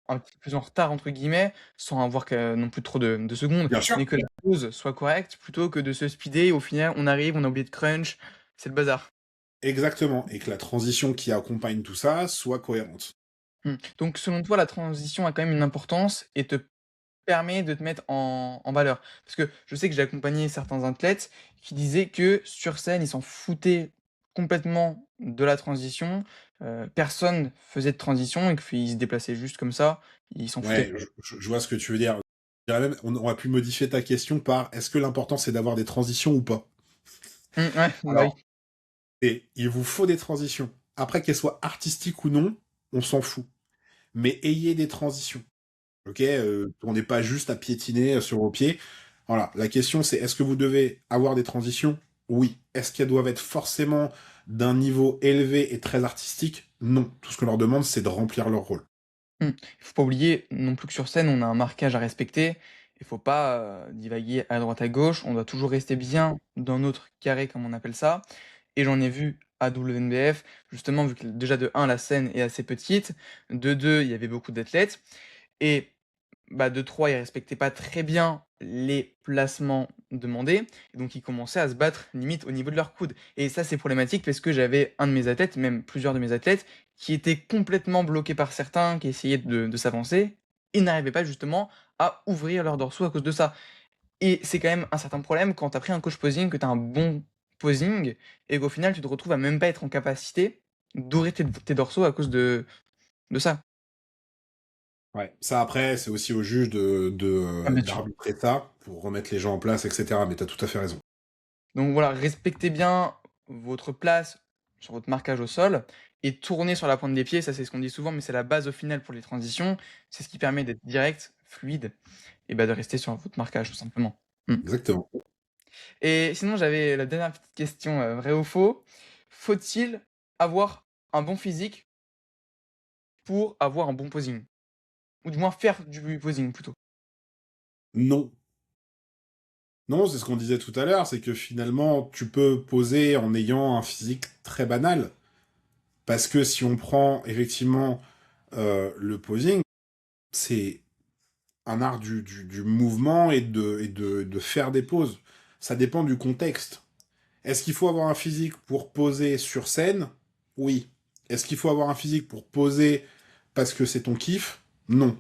A: «en retard» entre guillemets, sans avoir que non plus trop de secondes,
B: Bien sûr.
A: mais que la pause soit correcte plutôt que de se speeder et au final on arrive, on a oublié de crunch, c'est le bazar.
B: Exactement. Et que la transition qui accompagne tout ça soit cohérente.
A: Donc selon toi, la transition a quand même une importance et te permet de te mettre en valeur? Parce que je sais que j'ai accompagné certains athlètes qui disaient que sur scène, ils s'en foutaient complètement de la transition, personne faisait de transition et qu'ils se déplaçaient juste comme ça, ils s'en foutaient.
B: Ouais, je vois ce que tu veux dire. Je dirais même, on aurait pu modifier ta question par est-ce que l'important c'est d'avoir des transitions ou pas?
A: Ouais, bah, oui.
B: Alors, et il vous faut des transitions. Après qu'elles soient artistiques ou non, on s'en fout. Mais ayez des transitions. Ok, on n'est pas juste à piétiner sur vos pieds. Voilà, la question c'est est-ce que vous devez avoir des transitions? Oui. Est-ce qu'elles doivent être forcément d'un niveau élevé et très artistique? Non. Tout ce que leur demande, c'est de remplir leur rôle.
A: Il faut pas oublier non plus que sur scène, on a un marquage à respecter. Il faut pas, divaguer à droite à gauche. On doit toujours rester bien dans notre carré, comme on appelle ça. Et j'en ai vu à WNBF, justement, vu que déjà de un la scène est assez petite, de 2 il y avait beaucoup d'athlètes et bah, de 3 ils respectaient pas très bien les placements demandés, et donc ils commençaient à se battre limite au niveau de leur coude. Et ça, c'est problématique parce que j'avais un de mes athlètes, même plusieurs de mes athlètes, qui étaient complètement bloqués par certains, qui essayaient de s'avancer, et n'arrivaient pas justement à ouvrir leurs dorsaux à cause de ça. Et c'est quand même un certain problème quand tu as pris un coach posing, que tu as un bon posing, et qu'au final tu te retrouves à même pas être en capacité d'ouvrir tes dorsaux à cause de ça.
B: Ouais. Ça, après, c'est aussi au juge
A: Ah bien sûr.
B: d'arbitrer ça pour remettre les gens en place, etc. Mais t'as tout à fait raison.
A: Donc voilà, respectez bien votre place sur votre marquage au sol et tournez sur la pointe des pieds, ça c'est ce qu'on dit souvent, mais c'est la base au final pour les transitions. C'est ce qui permet d'être direct, fluide et bah, de rester sur votre marquage tout simplement. Mmh.
B: Exactement.
A: Et sinon j'avais la dernière petite question, vrai ou faux? Faut-il avoir un bon physique pour avoir un bon posing? Ou du moins faire du posing plutôt?
B: Non. Non, c'est ce qu'on disait tout à l'heure, c'est que finalement, tu peux poser en ayant un physique très banal. Parce que si on prend effectivement le posing, c'est un art du mouvement et de faire des poses. Ça dépend du contexte. Est-ce qu'il faut avoir un physique pour poser sur scène? Oui. Est-ce qu'il faut avoir un physique pour poser parce que c'est ton kiff? Non.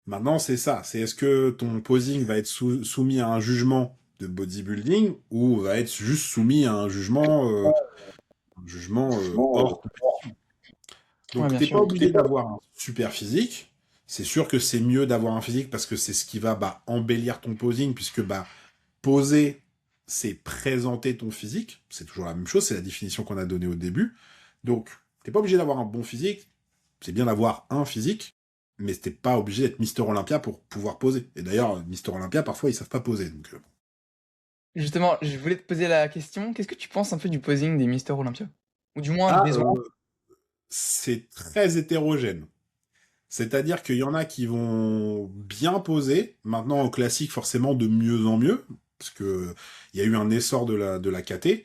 B: Maintenant, c'est ça. C'est est-ce que ton posing va être soumis à un jugement de bodybuilding ou va être juste soumis à un jugement hors compétition.
A: Ouais,
B: Donc,
A: bien
B: t'es pas
A: sûr.
B: obligé d'avoir un super physique. C'est sûr que c'est mieux d'avoir un physique parce que c'est ce qui va embellir ton posing, puisque poser, c'est présenter ton physique. C'est toujours la même chose, c'est la définition qu'on a donnée au début. Donc, t'es pas obligé d'avoir un bon physique. C'est bien d'avoir un physique, mais t'es pas obligé d'être Mister Olympia pour pouvoir poser. Et d'ailleurs, Mister Olympia, parfois, ils savent pas poser. Donc,
A: Justement, je voulais te poser la question, qu'est-ce que tu penses un peu du posing des Mister Olympia? Ou du moins
B: Ah,
A: des autres?
B: c'est très hétérogène. C'est-à-dire qu'il y en a qui vont bien poser, maintenant au classique forcément de mieux en mieux, parce que il y a eu un essor de la KT,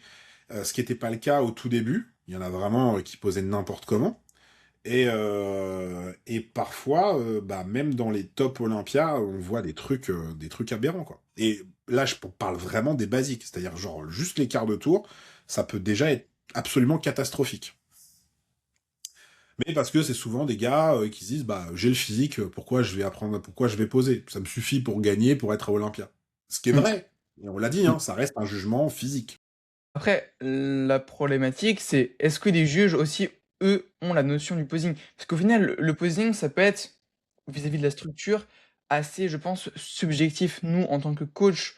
B: ce qui n'était pas le cas au tout début. Il y en a vraiment qui posaient n'importe comment. Et parfois, même dans les top Olympia, on voit des trucs aberrants, quoi. Et là, je parle vraiment des basiques, c'est-à-dire genre juste les quarts de tour, ça peut déjà être absolument catastrophique. Mais parce que c'est souvent des gars qui se disent bah j'ai le physique, pourquoi je vais apprendre, pourquoi je vais poser? Ça me suffit pour gagner, pour être à Olympia. Ce qui est
A: Mmh.
B: vrai. Et on l'a dit,
A: Mmh.
B: hein, ça reste un jugement physique.
A: Après, la problématique, c'est est-ce que les juges aussi, eux, ont la notion du posing? Parce qu'au final, le posing, ça peut être, vis-à-vis de la structure, assez, je pense, subjectif. Nous, en tant que coach,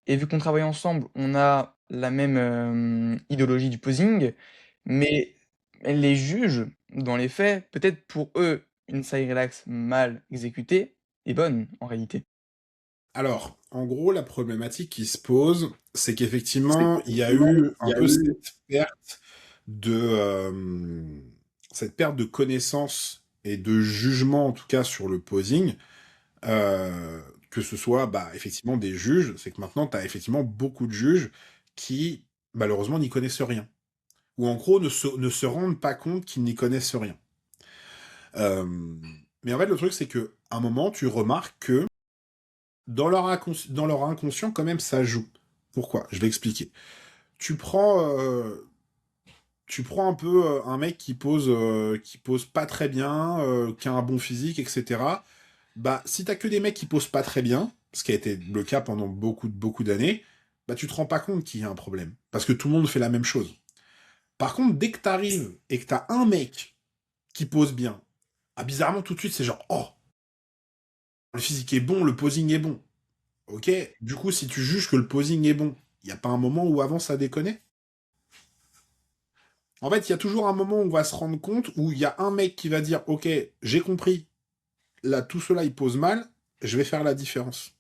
A: et vu qu'on travaille ensemble, on a la même idéologie du posing, mais les juges, dans les faits, peut-être pour eux, une side relax mal exécutée est bonne en réalité.
B: Alors, en gros, la problématique qui se pose, c'est qu'effectivement, il y a eu un peu cette perte de connaissance et de jugement, en tout cas, sur le posing, que ce soit effectivement des juges, c'est que maintenant, tu as effectivement beaucoup de juges qui, malheureusement, n'y connaissent rien. Ou en gros, ne se rendent pas compte qu'ils n'y connaissent rien. Euh, mais en fait, le truc, c'est que à un moment, tu remarques que dans leur inconscient, quand même, ça joue. Pourquoi? Je vais expliquer. Tu prends, tu prends un peu un mec qui pose pas très bien, qui a un bon physique, etc. Si t'as que des mecs qui posent pas très bien, ce qui a été le cas pendant beaucoup, beaucoup d'années, tu te rends pas compte qu'il y a un problème. Parce que tout le monde fait la même chose. Par contre, dès que t'arrives et que t'as un mec qui pose bien, bizarrement, tout de suite, c'est genre, oh, le physique est bon, le posing est bon. Ok, du coup, si tu juges que le posing est bon, il n'y a pas un moment où avant ça déconnait? En fait, il y a toujours un moment où on va se rendre compte où il y a un mec qui va dire, ok, j'ai compris, là, tout cela, il pose mal, je vais faire la différence.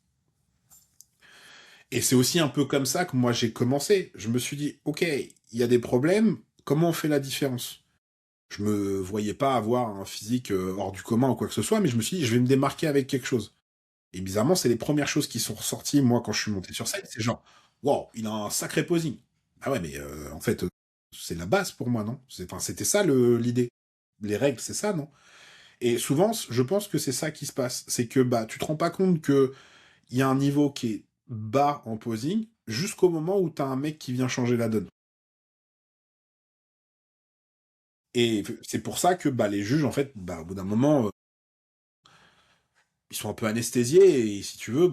B: Et c'est aussi un peu comme ça que moi j'ai commencé. Je me suis dit, ok, il y a des problèmes, comment on fait la différence? Je me voyais pas avoir un physique hors du commun ou quoi que ce soit, mais je me suis dit, je vais me démarquer avec quelque chose. Et bizarrement, c'est les premières choses qui sont ressorties, moi, quand je suis monté sur scène. C'est genre, wow, il a un sacré posing. Ah ouais, mais en fait, c'est la base pour moi, non? Enfin, c'était ça l'idée. Les règles, c'est ça, non? Et souvent, je pense que c'est ça qui se passe. C'est que tu te rends pas compte que il y a un niveau qui est bas en posing jusqu'au moment où t'as un mec qui vient changer la donne. Et c'est pour ça que les juges, en fait, au bout d'un moment, ils sont un peu anesthésiés et si tu veux,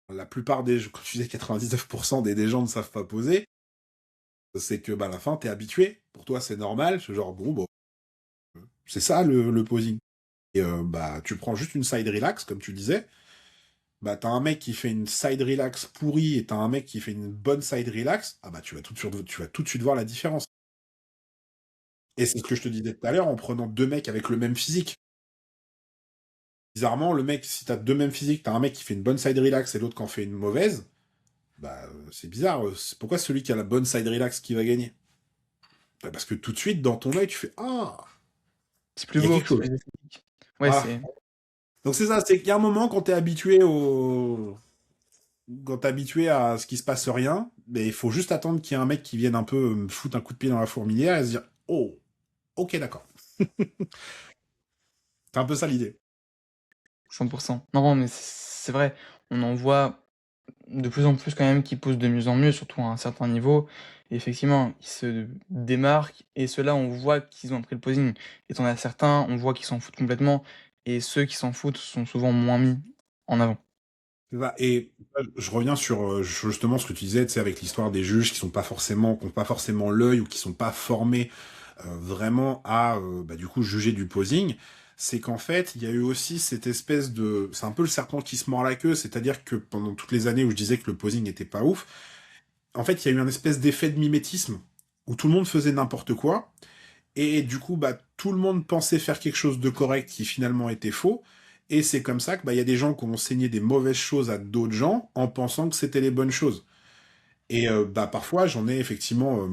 B: la plupart comme tu disais, 99% des gens ne savent pas poser. C'est que à la fin, t'es habitué. Pour toi, c'est normal. C'est genre, bon, c'est ça le posing. Et tu prends juste une side relax, comme tu disais. T'as un mec qui fait une side relax pourrie et t'as un mec qui fait une bonne side relax. Tu vas tout de suite voir la différence. Et c'est ce que je te disais tout à l'heure en prenant deux mecs avec le même physique. Bizarrement, le mec, si t'as deux mêmes physiques, t'as un mec qui fait une bonne side relax et l'autre qui en fait une mauvaise, c'est bizarre. Pourquoi celui qui a la bonne side relax qui va gagner? Parce que tout de suite, dans ton œil, tu fais ah,
A: C'est
B: il
A: plus
B: y a
A: beau,
B: quelque
A: c'est
B: chose.
A: plus esthétique. Ouais,
B: Voilà.
A: c'est
B: Donc c'est ça, c'est qu'il y a un moment quand t'es habitué au... Quand t'es habitué à ce qui se passe rien, mais il faut juste attendre qu'il y ait un mec qui vienne un peu me foutre un coup de pied dans la fourmilière et se dire oh, ok d'accord. C'est un peu ça l'idée.
A: 100. Non, mais c'est vrai, on en voit de plus en plus quand même qui posent de mieux en mieux, surtout à un certain niveau. Et effectivement, ils se démarquent et ceux-là, on voit qu'ils ont appris le posing. Et t'en as certains, on voit qu'ils s'en foutent complètement et ceux qui s'en foutent sont souvent moins mis en avant.
B: C'est ça. Et je reviens sur justement ce que tu disais, tu sais, avec l'histoire des juges qui ont pas forcément l'œil ou qui sont pas formés vraiment à bah, du coup juger du posing. C'est qu'en fait, il y a eu aussi cette espèce de, c'est un peu le serpent qui se mord la queue, c'est-à-dire que pendant toutes les années où je disais que le posing n'était pas ouf, en fait, il y a eu un espèce d'effet de mimétisme où tout le monde faisait n'importe quoi. Et du coup, bah, tout le monde pensait faire quelque chose de correct qui finalement était faux. Et c'est comme ça que bah, y a des gens qui ont enseigné des mauvaises choses à d'autres gens en pensant que c'était les bonnes choses. Et bah, parfois, j'en ai effectivement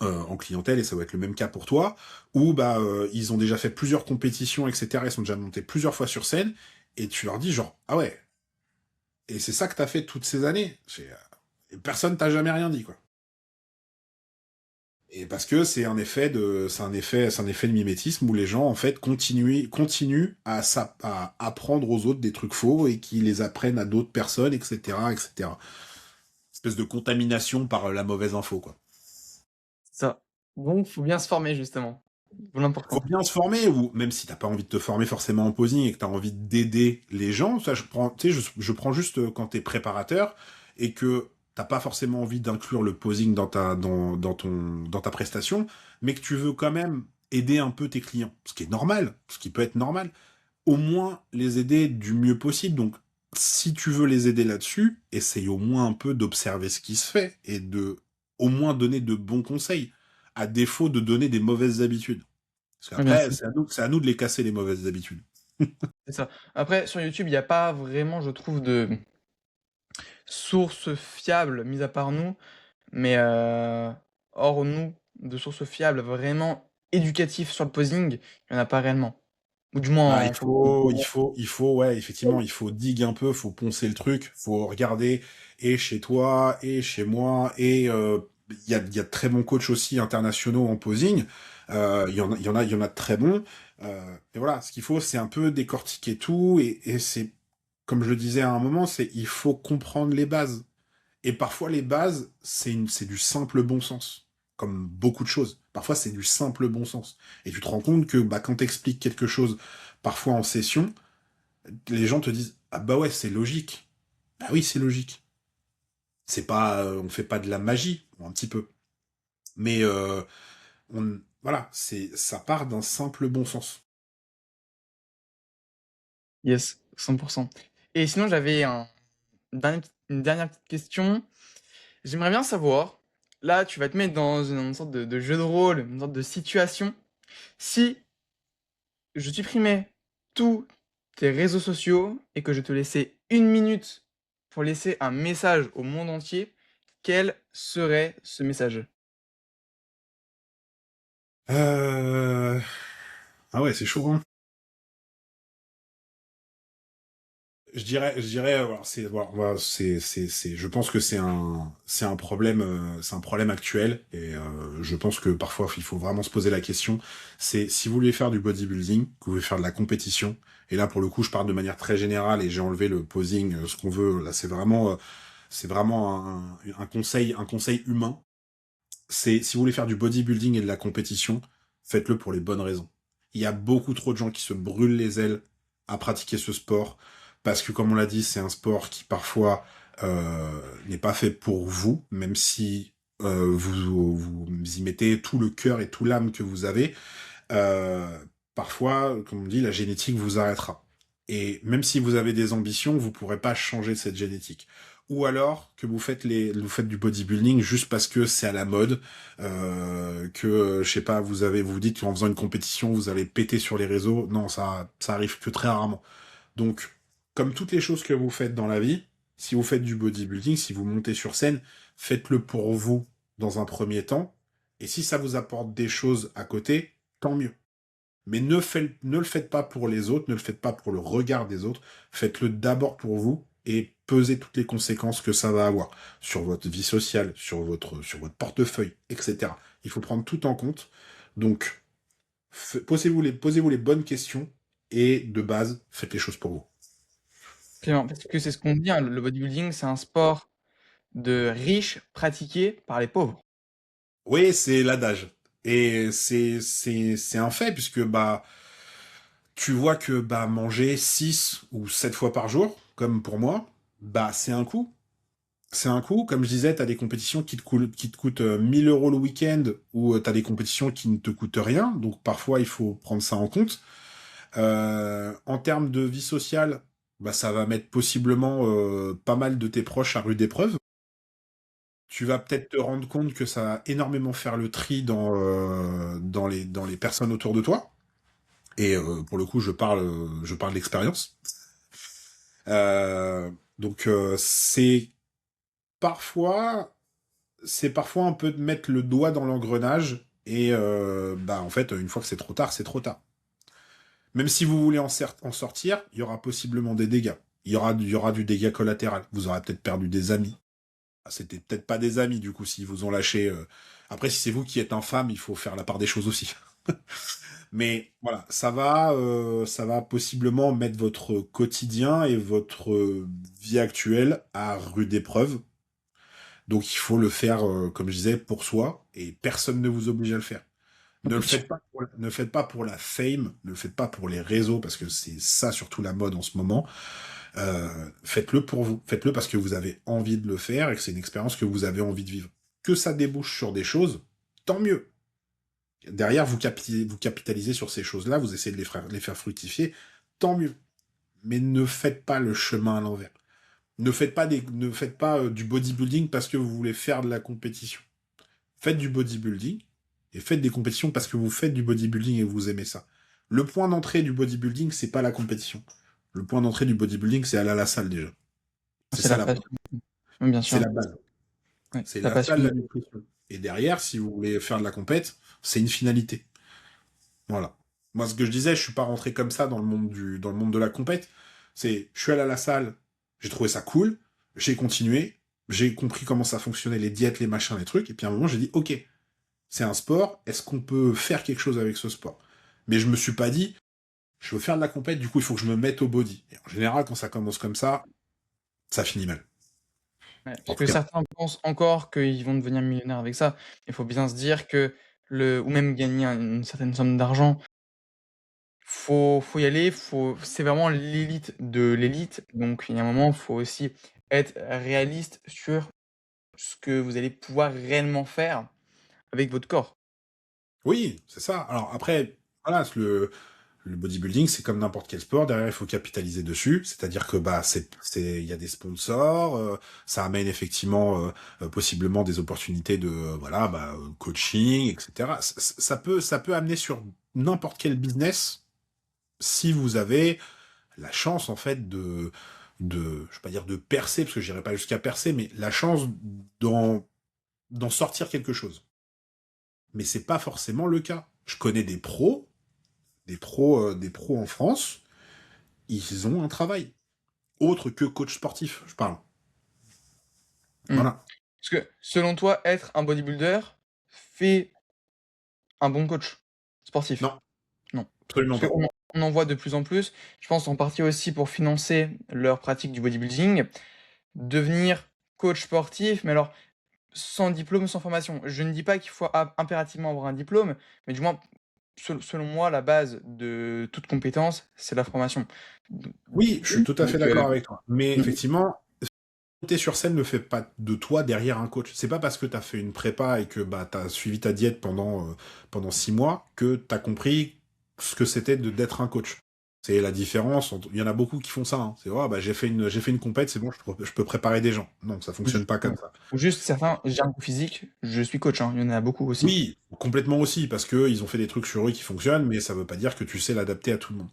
B: en clientèle, et ça va être le même cas pour toi, où bah, ils ont déjà fait plusieurs compétitions, etc. Ils sont déjà montés plusieurs fois sur scène, et tu leur dis genre, ah ouais, et c'est ça que t'as fait toutes ces années. Et personne t'a jamais rien dit, quoi. Et parce que c'est un effet de mimétisme où les gens en fait continuent à apprendre aux autres des trucs faux et qui les apprennent à d'autres personnes, etc., etc. Espèce de contamination par la mauvaise info, quoi.
A: Ça. Donc, faut bien se former justement. D'où
B: Faut
A: l'important.
B: bien se former, ou même si t'as pas envie de te former forcément en posing et que t'as envie d'aider les gens, ça tu sais, je prends juste quand t'es préparateur et que t'as pas forcément envie d'inclure le posing dans ta prestation, mais que tu veux quand même aider un peu tes clients, ce qui est normal, ce qui peut être normal, au moins les aider du mieux possible. Donc, si tu veux les aider là-dessus, essaye au moins un peu d'observer ce qui se fait et de au moins donner de bons conseils, à défaut de donner des mauvaises habitudes. Parce
A: Ouais, bien
B: qu'après,
A: sûr,
B: c'est à nous de les casser, les mauvaises habitudes.
A: c'est ça. Après, sur YouTube, il n'y a pas vraiment, je trouve, de sources fiables, mis à part nous, mais hors nous, de sources fiables vraiment éducatives sur le posing, il n'y en a pas réellement. Ou du moins
B: Bah,
A: en francophonie.
B: ouais, effectivement, il faut digue un peu, faut poncer le truc, faut regarder, et chez toi, et chez moi, et il y a de très bons coachs aussi internationaux en posing, il y en a de très bons, et voilà, ce qu'il faut, c'est un peu décortiquer tout, et c'est, comme je le disais à un moment, c'est, il faut comprendre les bases. Et parfois, les bases, c'est du simple bon sens. Comme beaucoup de choses. Parfois, c'est du simple bon sens. Et tu te rends compte que bah, quand t'expliques quelque chose, parfois en session, les gens te disent ah bah ouais, c'est logique. Bah oui, c'est logique. C'est pas, on fait pas de la magie, un petit peu. Mais voilà, ça part d'un simple bon sens.
A: Yes, 100%. Et sinon, j'avais une dernière petite question. J'aimerais bien savoir, là, tu vas te mettre dans une sorte de jeu de rôle, une sorte de situation. Si je supprimais tous tes réseaux sociaux et que je te laissais 1 minute pour laisser un message au monde entier, quel serait ce message?
B: Euh... Ah ouais, c'est chaud, hein. Alors, voilà, je pense que c'est un problème actuel, et je pense que parfois il faut vraiment se poser la question. C'est si vous voulez faire du bodybuilding, que vous voulez faire de la compétition, et là pour le coup je parle de manière très générale et j'ai enlevé le posing, ce qu'on veut. Là c'est vraiment un conseil humain. C'est si vous voulez faire du bodybuilding et de la compétition, faites-le pour les bonnes raisons. Il y a beaucoup trop de gens qui se brûlent les ailes à pratiquer ce sport parce que, comme on l'a dit, c'est un sport qui parfois n'est pas fait pour vous, même si vous y mettez tout le cœur et tout l'âme que vous avez. Euh, Parfois, comme on dit, la génétique vous arrêtera. Et même si vous avez des ambitions, vous pourrez pas changer cette génétique. Ou alors que vous faites du bodybuilding juste parce que c'est à la mode, que je sais pas, vous vous dites qu'en faisant une compétition vous allez péter sur les réseaux. Non, ça arrive que très rarement. Donc, comme toutes les choses que vous faites dans la vie, si vous faites du bodybuilding, si vous montez sur scène, faites-le pour vous dans un premier temps. Et si ça vous apporte des choses à côté, tant mieux. Mais ne le faites pas pour les autres, ne le faites pas pour le regard des autres. Faites-le d'abord pour vous et pesez toutes les conséquences que ça va avoir sur votre vie sociale, sur votre portefeuille, etc. Il faut prendre tout en compte. Donc, posez-vous les bonnes questions et de base, faites les choses pour vous.
A: Clairement, parce que c'est ce qu'on dit, hein, le bodybuilding, c'est un sport de riches pratiqué par les pauvres.
B: Oui, c'est l'adage. Et c'est un fait, puisque bah tu vois que bah manger 6 ou 7 fois par jour, comme pour moi, bah c'est un coût. C'est un coût. Comme je disais, t'as des compétitions qui te coûtent 1000 euros le week-end, ou t'as des compétitions qui ne te coûtent rien. Donc parfois, il faut prendre ça en compte. En termes de vie sociale, bah ça va mettre possiblement pas mal de tes proches à rude épreuve. Tu vas peut-être te rendre compte que ça va énormément faire le tri dans les personnes autour de toi. Et pour le coup, je parle d'expérience. Donc parfois, c'est parfois un peu de mettre le doigt dans l'engrenage. Et bah en fait, une fois que c'est trop tard, c'est trop tard. Même si vous voulez en sortir, il y aura possiblement des dégâts. Il y aura du dégât collatéral. Vous aurez peut-être perdu des amis. Ah, c'était peut-être pas des amis, du coup, s'ils vous ont lâché. Après, si c'est vous qui êtes infâme, il faut faire la part des choses aussi. Mais voilà, ça va possiblement mettre votre quotidien et votre vie actuelle à rude épreuve. Donc il faut le faire, comme je disais, pour soi, et personne ne vous oblige à le faire. Ne le faites pas ne le faites pas pour la fame, ne le faites pas pour les réseaux, parce que c'est ça surtout la mode en ce moment. Faites-le pour vous. Faites-le parce que vous avez envie de le faire et que c'est une expérience que vous avez envie de vivre. Que ça débouche sur des choses, tant mieux. Derrière, vous capitalisez sur ces choses-là, vous essayez de les faire fructifier, tant mieux. Mais ne faites pas le chemin à l'envers. Ne faites pas du bodybuilding parce que vous voulez faire de la compétition. Faites du bodybuilding et faites des compétitions parce que vous faites du bodybuilding et vous aimez ça. Le point d'entrée du bodybuilding, c'est pas la compétition. Le point d'entrée du bodybuilding, c'est aller à la salle déjà. C'est
A: C'est
B: ça
A: la
B: la base.
A: passion. Oui, bien
B: C'est
A: sûr.
B: la base.
A: Oui,
B: C'est
A: la
B: la
A: passion.
B: salle, la nutrition. Et derrière, si vous voulez faire de la compète, c'est une finalité. Voilà. Moi, ce que je disais, je suis pas rentré comme ça dans le monde de la compète. Je suis allé à la salle, j'ai trouvé ça cool, j'ai continué, j'ai compris comment ça fonctionnait, les diètes, les machins, les trucs, et puis à un moment, j'ai dit, ok, c'est un sport, est-ce qu'on peut faire quelque chose avec ce sport? Mais je me suis pas dit, je veux faire de la compète, du coup, il faut que je me mette au body. Et en général, quand ça commence comme ça finit mal.
A: Ouais,
B: En
A: parce
B: tout
A: que
B: cas.
A: certains pensent encore qu'ils vont devenir millionnaires avec ça. Il faut bien se dire que ou même gagner une certaine somme d'argent, faut y aller, c'est vraiment l'élite de l'élite. Donc il y a un moment, faut aussi être réaliste sur ce que vous allez pouvoir réellement faire avec votre corps.
B: Oui, c'est ça. Alors après, voilà, le bodybuilding, c'est comme n'importe quel sport. Derrière, il faut capitaliser dessus. C'est-à-dire que bah, il y a des sponsors. Ça amène effectivement possiblement des opportunités de voilà, bah, coaching, etc. Ça peut amener sur n'importe quel business si vous avez la chance en fait je vais pas dire de percer parce que j'irai pas jusqu'à percer, mais la chance d'en sortir quelque chose. Mais c'est pas forcément le cas. Je connais des pros en France, ils ont un travail. Autre que coach sportif, je parle.
A: Mmh.
B: Voilà.
A: Parce que selon toi, être un bodybuilder fait un bon coach sportif?
B: Non,
A: Non.
B: absolument
A: Parce
B: pas.
A: qu'on en voit de plus en plus, je pense en partie aussi pour financer leur pratique du bodybuilding, devenir coach sportif, mais alors sans diplôme, sans formation. Je ne dis pas qu'il faut impérativement avoir un diplôme, mais du moins, selon moi, la base de toute compétence, c'est la formation. Do-
B: Oui, je suis tout à
A: Donc,
B: fait d'accord avec toi. Mais
A: mm,
B: effectivement, monter sur scène ne fait pas de toi derrière un coach. C'est pas parce que tu as fait une prépa et que bah, tu as suivi ta diète pendant 6 mois que tu as compris ce que c'était d'être un coach. C'est la différence. Il y en a beaucoup qui font ça. Hein. C'est bah, j'ai fait une compète, c'est bon, je peux préparer des gens. Non, ça
A: ou,
B: fonctionne pas comme ça.
A: ou juste certains, j'ai un coup physique, je suis coach, hein, il y en a beaucoup aussi.
B: Oui, complètement aussi, parce que ils ont fait des trucs sur eux qui fonctionnent, mais ça veut pas dire que tu sais l'adapter à tout le monde.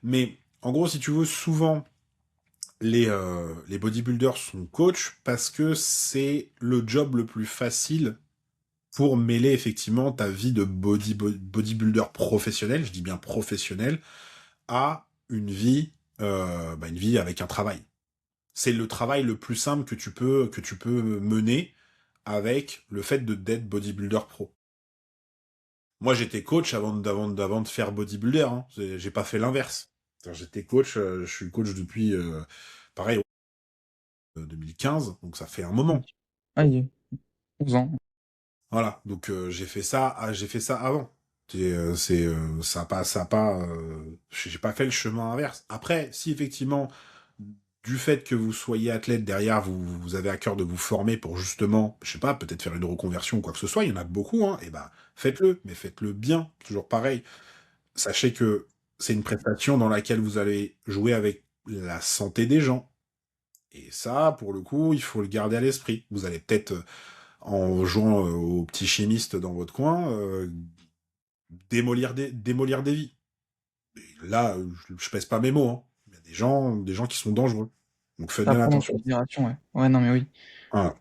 B: Mais en gros, si tu veux, souvent les bodybuilders sont coachs parce que c'est le job le plus facile pour mêler effectivement ta vie de bodybuilder professionnel, je dis bien professionnel, à une vie avec un travail. C'est le travail le plus simple que tu peux mener avec le fait d'être bodybuilder pro. Moi, j'étais coach avant de faire bodybuilder. Hein. J'ai pas fait l'inverse. J'étais coach, je suis coach depuis, pareil, 2015, donc ça fait un
A: OK.
B: moment.
A: Ah, il y a 11 ans.
B: Voilà, donc j'ai fait ça avant. Ça a pas, j'ai pas fait le chemin inverse. Après, si effectivement, du fait que vous soyez athlète derrière, vous avez à cœur de vous former pour justement, je sais pas, peut-être faire une reconversion ou quoi que ce soit, il y en a beaucoup, hein, et bah faites-le, mais faites-le bien, toujours pareil. Sachez que c'est une prestation dans laquelle vous allez jouer avec la santé des gens. Et ça, pour le coup, il faut le garder à l'esprit. Vous allez peut-être, en jouant au petit chimiste dans votre coin, démolir des vies. Et là, je pèse pas mes mots, hein. Il y a des gens qui sont dangereux. Donc faites
A: À
B: bien
A: prendre en
B: attention.
A: considération, ouais. Ouais, non, mais oui.
B: Voilà.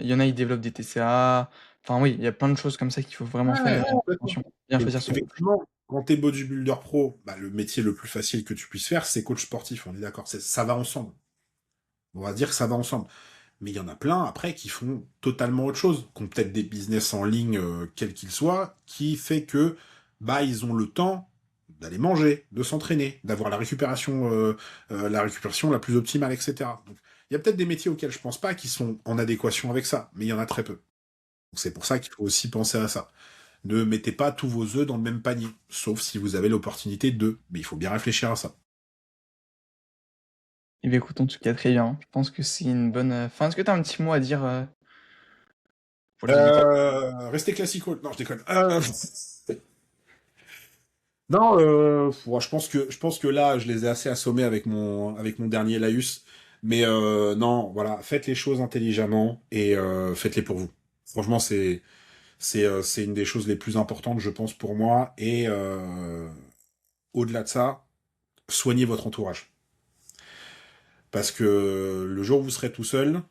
A: Il y en a, ils développent des TCA. Enfin, oui, il y a plein de choses comme ça qu'il faut vraiment
B: Ouais,
A: faire
B: complètement.
A: attention. Bien
B: Donc
A: choisir son coach.
B: effectivement, quand t'es bodybuilder pro, bah, le métier le plus facile que tu puisses faire, c'est coach sportif, on est d'accord. Ça va ensemble. On va dire que ça va ensemble. Mais il y en a plein après qui font totalement autre chose, qui ont peut-être des business en ligne, quels qu'ils soient, qui fait que bah ils ont le temps d'aller manger, de s'entraîner, d'avoir la récupération la plus optimale, etc. Donc, il y a peut-être des métiers auxquels je pense pas qui sont en adéquation avec ça, mais il y en a très peu. Donc c'est pour ça qu'il faut aussi penser à ça. Ne mettez pas tous vos œufs dans le même panier, sauf si vous avez l'opportunité de. Mais il faut bien réfléchir à ça.
A: Eh bien, écoute, en tout cas, très bien. Je pense que c'est une bonne, fin. Est-ce que tu as un petit mot à dire, pour les auditeurs?
B: Restez classico. Non, je déconne. Non, ouais, je pense que là, je les ai assez assommés avec mon dernier Laïus. Mais non, voilà, faites les choses intelligemment et faites-les pour vous. Franchement, c'est une des choses les plus importantes, je pense, pour moi. Et au-delà de ça, soignez votre entourage. Parce que le jour où vous serez tout seul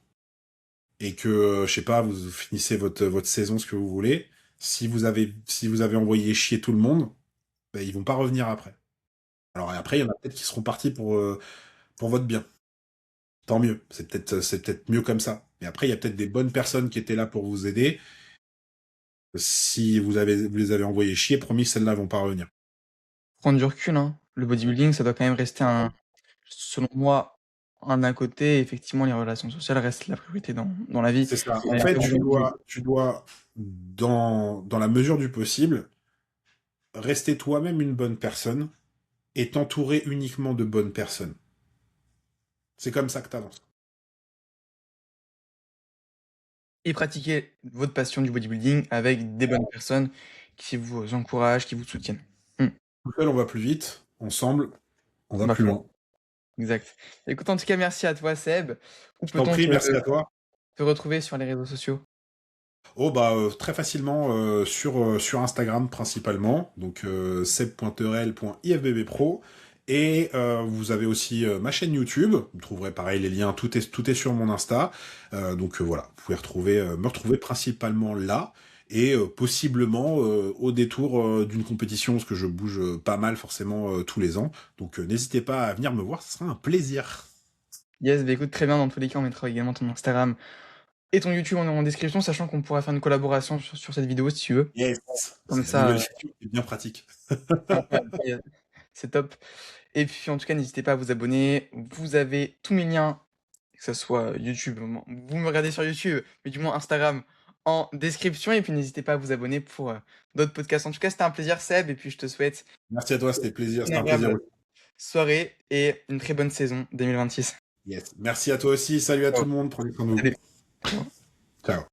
B: et que, je sais pas, vous finissez votre saison, ce que vous voulez, si vous avez envoyé chier tout le monde, ben, ils vont pas revenir après. Alors et après, il y en a peut-être qui seront partis pour votre bien. Tant mieux. C'est peut-être mieux comme ça. Mais après, il y a peut-être des bonnes personnes qui étaient là pour vous aider. Si vous les avez envoyés chier, promis, celles-là vont pas revenir.
A: Prendre du recul, hein. Le bodybuilding, ça doit quand même rester selon moi, d'un côté, effectivement, les relations sociales restent la priorité dans la vie.
B: C'est ça. En
A: Mais
B: fait,
A: après aujourd'hui,
B: tu dois, dans la mesure du possible, rester toi-même une bonne personne et t'entourer uniquement de bonnes personnes. C'est comme ça que t'avances.
A: et pratiquer votre passion du bodybuilding avec des bonnes personnes qui vous encouragent, qui vous soutiennent. Mmh.
B: Tout seul, on va plus vite. Ensemble, on va
A: Bah,
B: plus
A: plus loin.
B: loin.
A: Exact. Écoute, en tout cas, merci à toi, Seb. Où
B: Je t'en
A: peut-on
B: prie, merci à toi.
A: te retrouver sur les réseaux sociaux?
B: Oh bah très facilement sur Instagram principalement, donc seb.terel.ifbbpro et vous avez aussi ma chaîne YouTube, vous trouverez pareil les liens, tout est sur mon Insta, donc voilà, vous pouvez me retrouver principalement là et possiblement au détour d'une compétition parce que je bouge pas mal forcément tous les ans, donc n'hésitez pas à venir me voir, ce sera un plaisir.
A: Yes, bah écoute, très bien. Dans tous les cas, on mettra également ton Instagram et ton YouTube en description, sachant qu'on pourra faire une collaboration sur cette vidéo si tu veux.
B: Yes,
A: Comme
B: c'est la
A: ça,
B: nouvelle feature qui est bien pratique.
A: c'est top. Et puis, en tout cas, n'hésitez pas à vous abonner. Vous avez tous mes liens, que ce soit YouTube, vous me regardez sur YouTube, mais du moins Instagram en description. Et puis, n'hésitez pas à vous abonner pour d'autres podcasts. En tout cas, c'était un plaisir, Seb. Et puis, je te souhaite
B: Merci à toi, c'était plaisir,
A: une
B: c'était un plaisir.
A: agréable soirée et une très bonne saison 2026.
B: Yes. Merci à toi aussi. Salut à tout
A: Ciao.
B: le monde. Prenez soin de vous.
A: Salut.
B: Ciao.